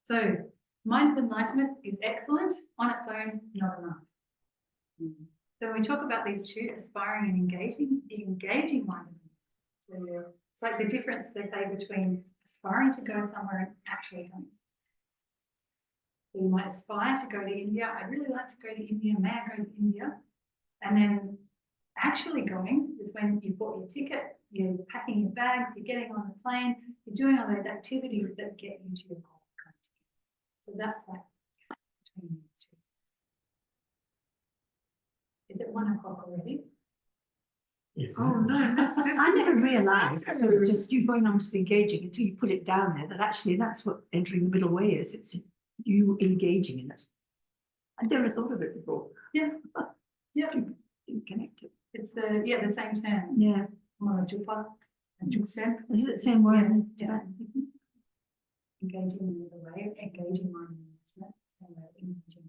So, mind of enlightenment is excellent on its own, not enough. So when we talk about these 2, aspiring and engaging, the engaging mind, it's like the difference they say between aspiring to go somewhere and actually going. So you might aspire to go to India. I'd really like to go to India. May I go to India? And then actually going is when you bought your ticket, you're packing your bags, you're getting on the plane, you're doing all those activities that get you to your goal. So that's like between these 2. Is it 1 o'clock already? Oh no, this I is never realised, so just you going on to the engaging until you put it down there, that actually that's what entering the middle way is. It's you engaging in it. I never thought of it before. Yeah. Yeah. Connected. It's the same term. Yeah. Jupa and Jukse. Is it the same word? in Yeah. Tibetan? Engaging in the way of engaging mind management. And engaging.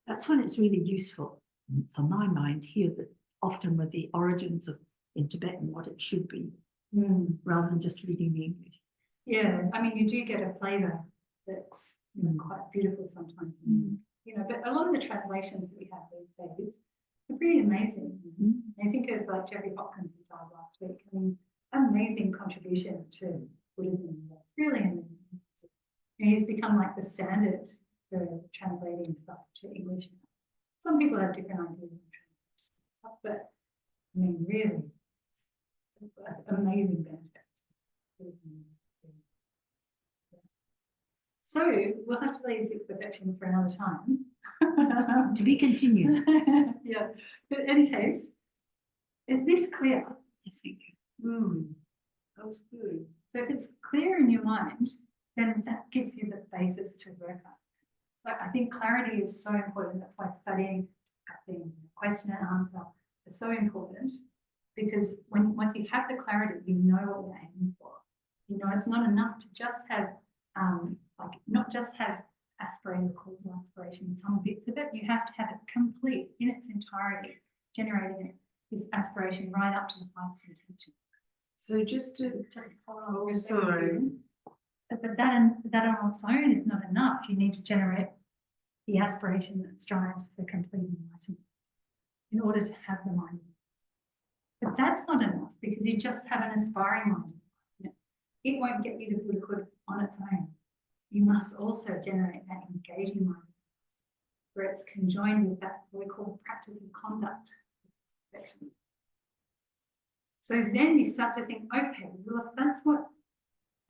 That's when it's really useful for my mind here, that often with the origins of in Tibetan what it should be, rather than just reading the English. Yeah, I mean, you do get a flavour that's quite beautiful sometimes. You know, but a lot of the translations that we have these days are pretty amazing. I think of like Jeffrey Hopkins, who died last week. I mean, amazing contribution to Buddhism. It's really amazing. And he's become like the standard for translating stuff to English now. Some people have different ideas on translation stuff, but I mean, really, it's amazing benefit. So we'll have to leave Six Perfections for another time. To be continued. Yeah, but in any case, is this clear? Yes, thank you. That was good. So if it's clear in your mind, then that gives you the basis to work on. But I think clarity is so important. That's why studying, discussing, question and answer is so important, because once you have the clarity, you know what you're aiming for. You know, it's not enough to just have not just have aspirating causal aspiration, some bits of it. You have to have it complete in its entirety, generating this aspiration right up to the highest intention. So just to, Just hold on. oh, sorry. But that on its own is not enough. You need to generate the aspiration that strives for complete enlightenment in order to have the mind. But that's not enough, because you just have an aspiring mind. It won't get you to Buddhahood on its own. You must also generate that engaging mind, where it's conjoined with that what we call practice of conduct. So then you start to think, okay, well, if that's what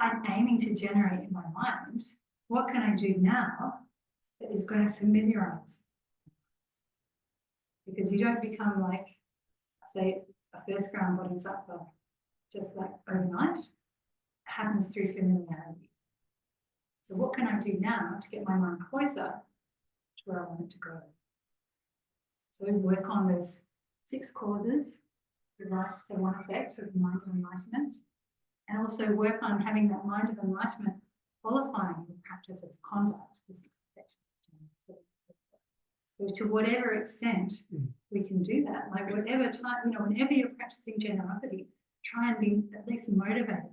I'm aiming to generate in my mind, what can I do now that is going to familiarize? Because you don't become like, say, a first ground bodhisattva just like overnight. It happens through familiarity. So what can I do now to get my mind closer to where I want it to go? So work on those 6 causes, the one effect of mind of enlightenment, and also work on having that mind of enlightenment qualifying the practice of conduct. So to whatever extent we can do that, like whatever time, whenever you're practicing generosity, try and be at least motivated.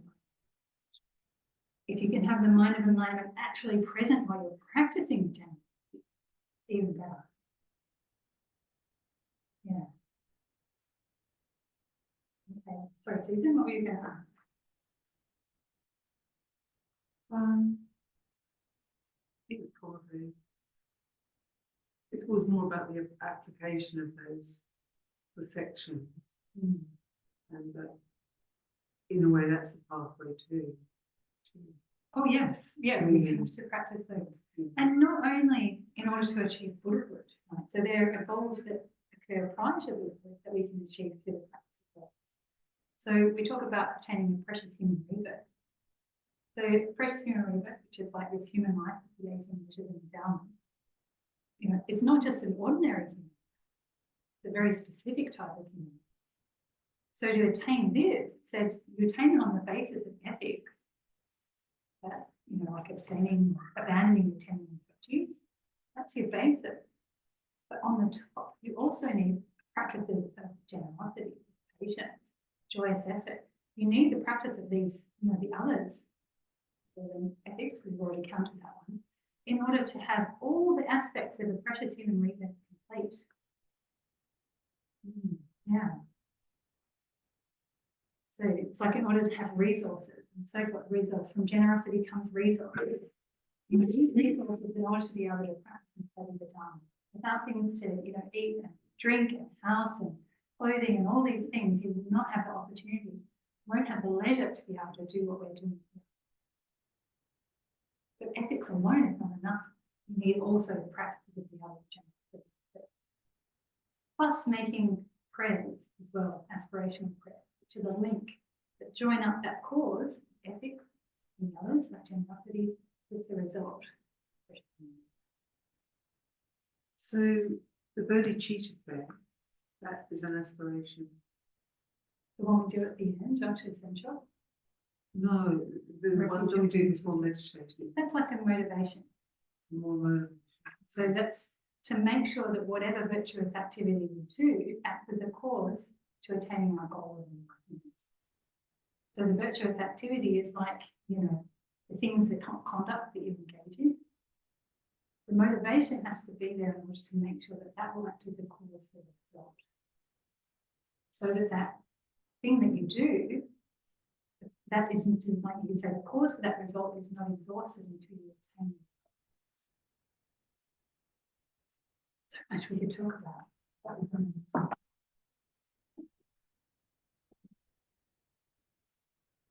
If you can have the mind of enlightenment actually present while you're practicing generosity, it's even better. Yeah. Okay. Sorry, Susan, what were you going to ask? I think probably it was more about the application of those perfections, and in a way that's the pathway too. Oh yes, yeah, we have to practice those, and not only in order to achieve Buddhahood. Right? So there are goals that occur prior to Buddhahood that we can achieve through the practice of those. So we talk about obtaining the precious human rebirth. So precious human rebirth, which is like this human life, the 18 wishes of endowment. It's not just an ordinary human, it's a very specific type of human. So to attain this, it said you attain it on the basis of ethics, that like abstaining, abandoning the 10 virtues. That's your basis. But on the top, you also need practices of generosity, patience, joyous effort. You need the practice of these, the others. The ethics, we've already come to that one, in order to have all the aspects of the precious human rebirth complete. Yeah. So it's like in order to have resources, and so forth, resource, from generosity comes resource. You need resources in order to be able to practice and study the Dharma. Without things to, eat and drink and house and clothing and all these things, you will not have the opportunity, you won't have the leisure to be able to do what we're doing here. So ethics alone is not enough. You need also the practices of the others. Plus making prayers as well, aspirational prayers, which are the link that join up that cause, ethics, and the others, like generosity, with the result. So the bodhicitta prayer, that is an aspiration. The one we do at the end, aren't you, essential? No, the one that we do before meditating. That's like a motivation. More So that's to make sure that whatever virtuous activity we do acts as a cause to attaining our goal of enlightenment. So the virtuous activity is like, you know, the things, the conduct that you engage in. The motivation has to be there in order to make sure that that will act as a cause for the result. So that that thing that you do, that isn't, like you can say, the cause for that result is not exhausted until you attain it. So much we could talk about.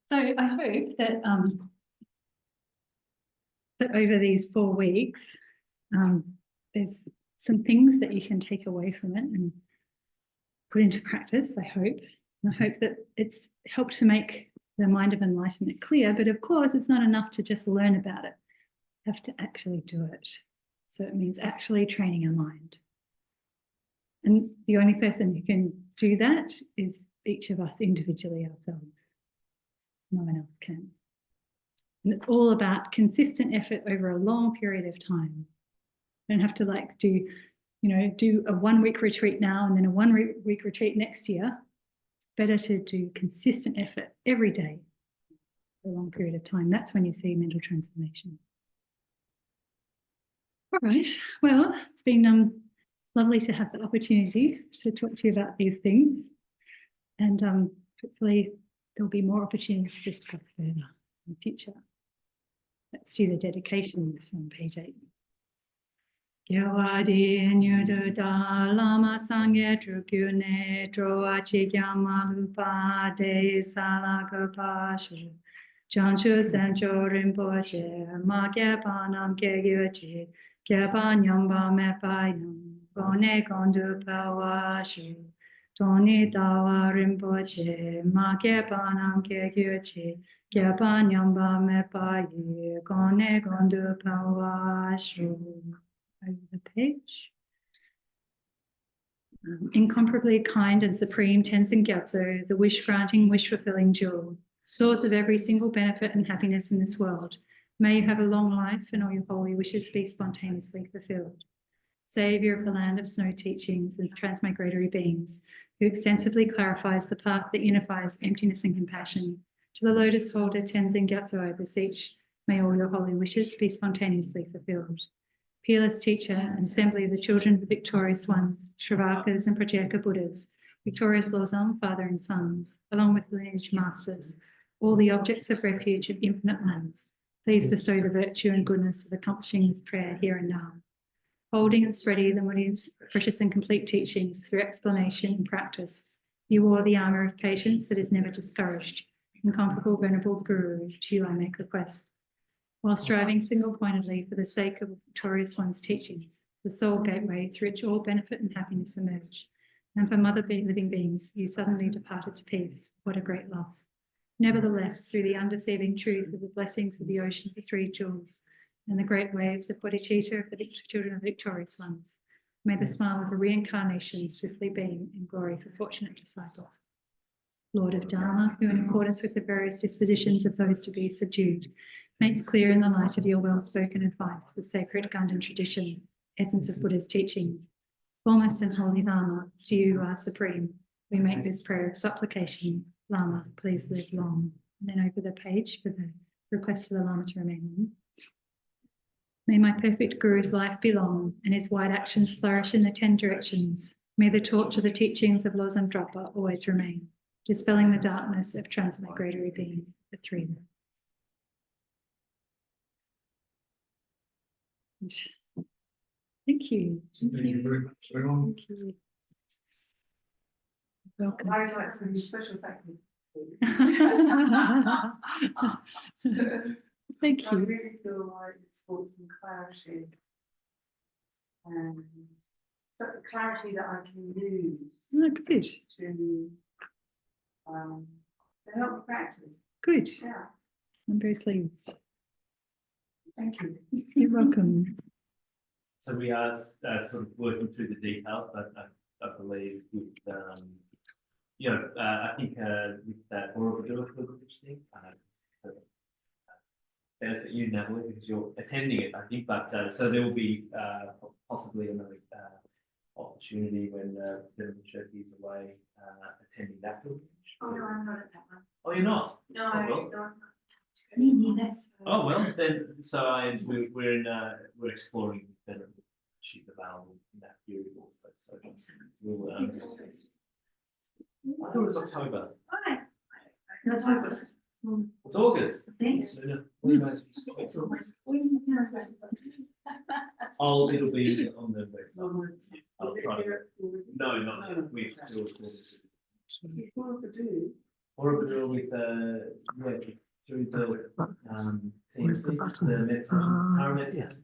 So I hope that that over these 4 weeks, there's some things that you can take away from it and put into practice, I hope. And I hope that it's helped to make the mind of enlightenment clear, but of course it's not enough to just learn about it. You have to actually do it. So it means actually training our mind. And the only person who can do that is each of us individually ourselves. No one else can. And it's all about consistent effort over a long period of time. You don't have to like do a 1 week retreat now and then a 1 week retreat next year. It's better to do consistent effort every day for a long period of time. That's when you see mental transformation. All right, well, it's been lovely to have the opportunity to talk to you about these things. And hopefully there'll be more opportunities to discuss further in the future. Let's do the dedications on page 8. Gyawadi nyudu da lama sangye trukyune drowa chikyama lupa de salagapashu Janchu sancho rinpoche ma gyapanam gegyoche gyapanyamba mepayam gone kondu pawashu Toni dawa rinpoche ma gyapanam gegyoche gyapanyamba mepayi gone kondu pawashu. Over the page. Incomparably kind and supreme Tenzin Gyatso, the wish-granting, wish-fulfilling jewel, source of every single benefit and happiness in this world. May you have a long life and all your holy wishes be spontaneously fulfilled. Saviour of the land of snow teachings and transmigratory beings, who extensively clarifies the path that unifies emptiness and compassion, to the lotus holder Tenzin Gyatso I beseech, may all your holy wishes be spontaneously fulfilled. Peerless teacher and assembly of the children of the victorious ones, Shravakas and Pratyeka Buddhas, victorious Losam, father and sons, along with lineage masters, all the objects of refuge of infinite lands, please bestow the virtue and goodness of accomplishing this prayer here and now. Holding and spreading the Mudi's precious and complete teachings through explanation and practice, you wore the armour of patience that is never discouraged. Incomparable venerable Guru, to you I make request. While striving single-pointedly for the sake of the victorious one's teachings, the sole gateway through which all benefit and happiness emerge, and for mother living beings, you suddenly departed to peace. What a great loss. Nevertheless, through the undeceiving truth of the blessings of the ocean of the 3 jewels, and the great waves of bodhicitta of the children of victorious ones, may the smile of the reincarnation swiftly beam in glory for fortunate disciples. Lord of Dharma, who in accordance with the various dispositions of those to be subdued, makes clear in the light of your well-spoken advice the sacred Ganden tradition, essence of Buddha's teaching. Foremost and holy Lama, to you who are supreme, we make this prayer of supplication. Lama, please live long. And then over the page for the request for the Lama to remain on. May my perfect Guru's life be long and his wide actions flourish in the 10 directions. May the torch of the teachings of Losam Drakpa always remain, dispelling the darkness of transmigratory beings, the 3 levels. Thank you. Thank you very much. Thank you. Welcome. I'd like some special thank you. Thank I you. really feel like it's brought some clarity. And clarity that I can use Oh, good. to help me practice. Good. Yeah, I'm very pleased. thank you. You're welcome. So we are sort of working through the details, but I believe with, I think with that Borobudur pilgrimage thing, benefit you, Natalie, because you're attending it, I think. But so there will be possibly another opportunity when the church is away attending that pilgrimage. Oh, no, I'm not at that one. Oh, you're not? No, Oh, I well. don't. Me neither. Oh well, then so we're exploring whether she's available in that period also. So we'll. I thought it was October. Hi. No, it's August. It's August. Thanks. Sooner. It's August. Oh, it'll be on the website. I'll try. No, not yet. We're still. Borobudur with through the Where's the button? medicine, Yeah.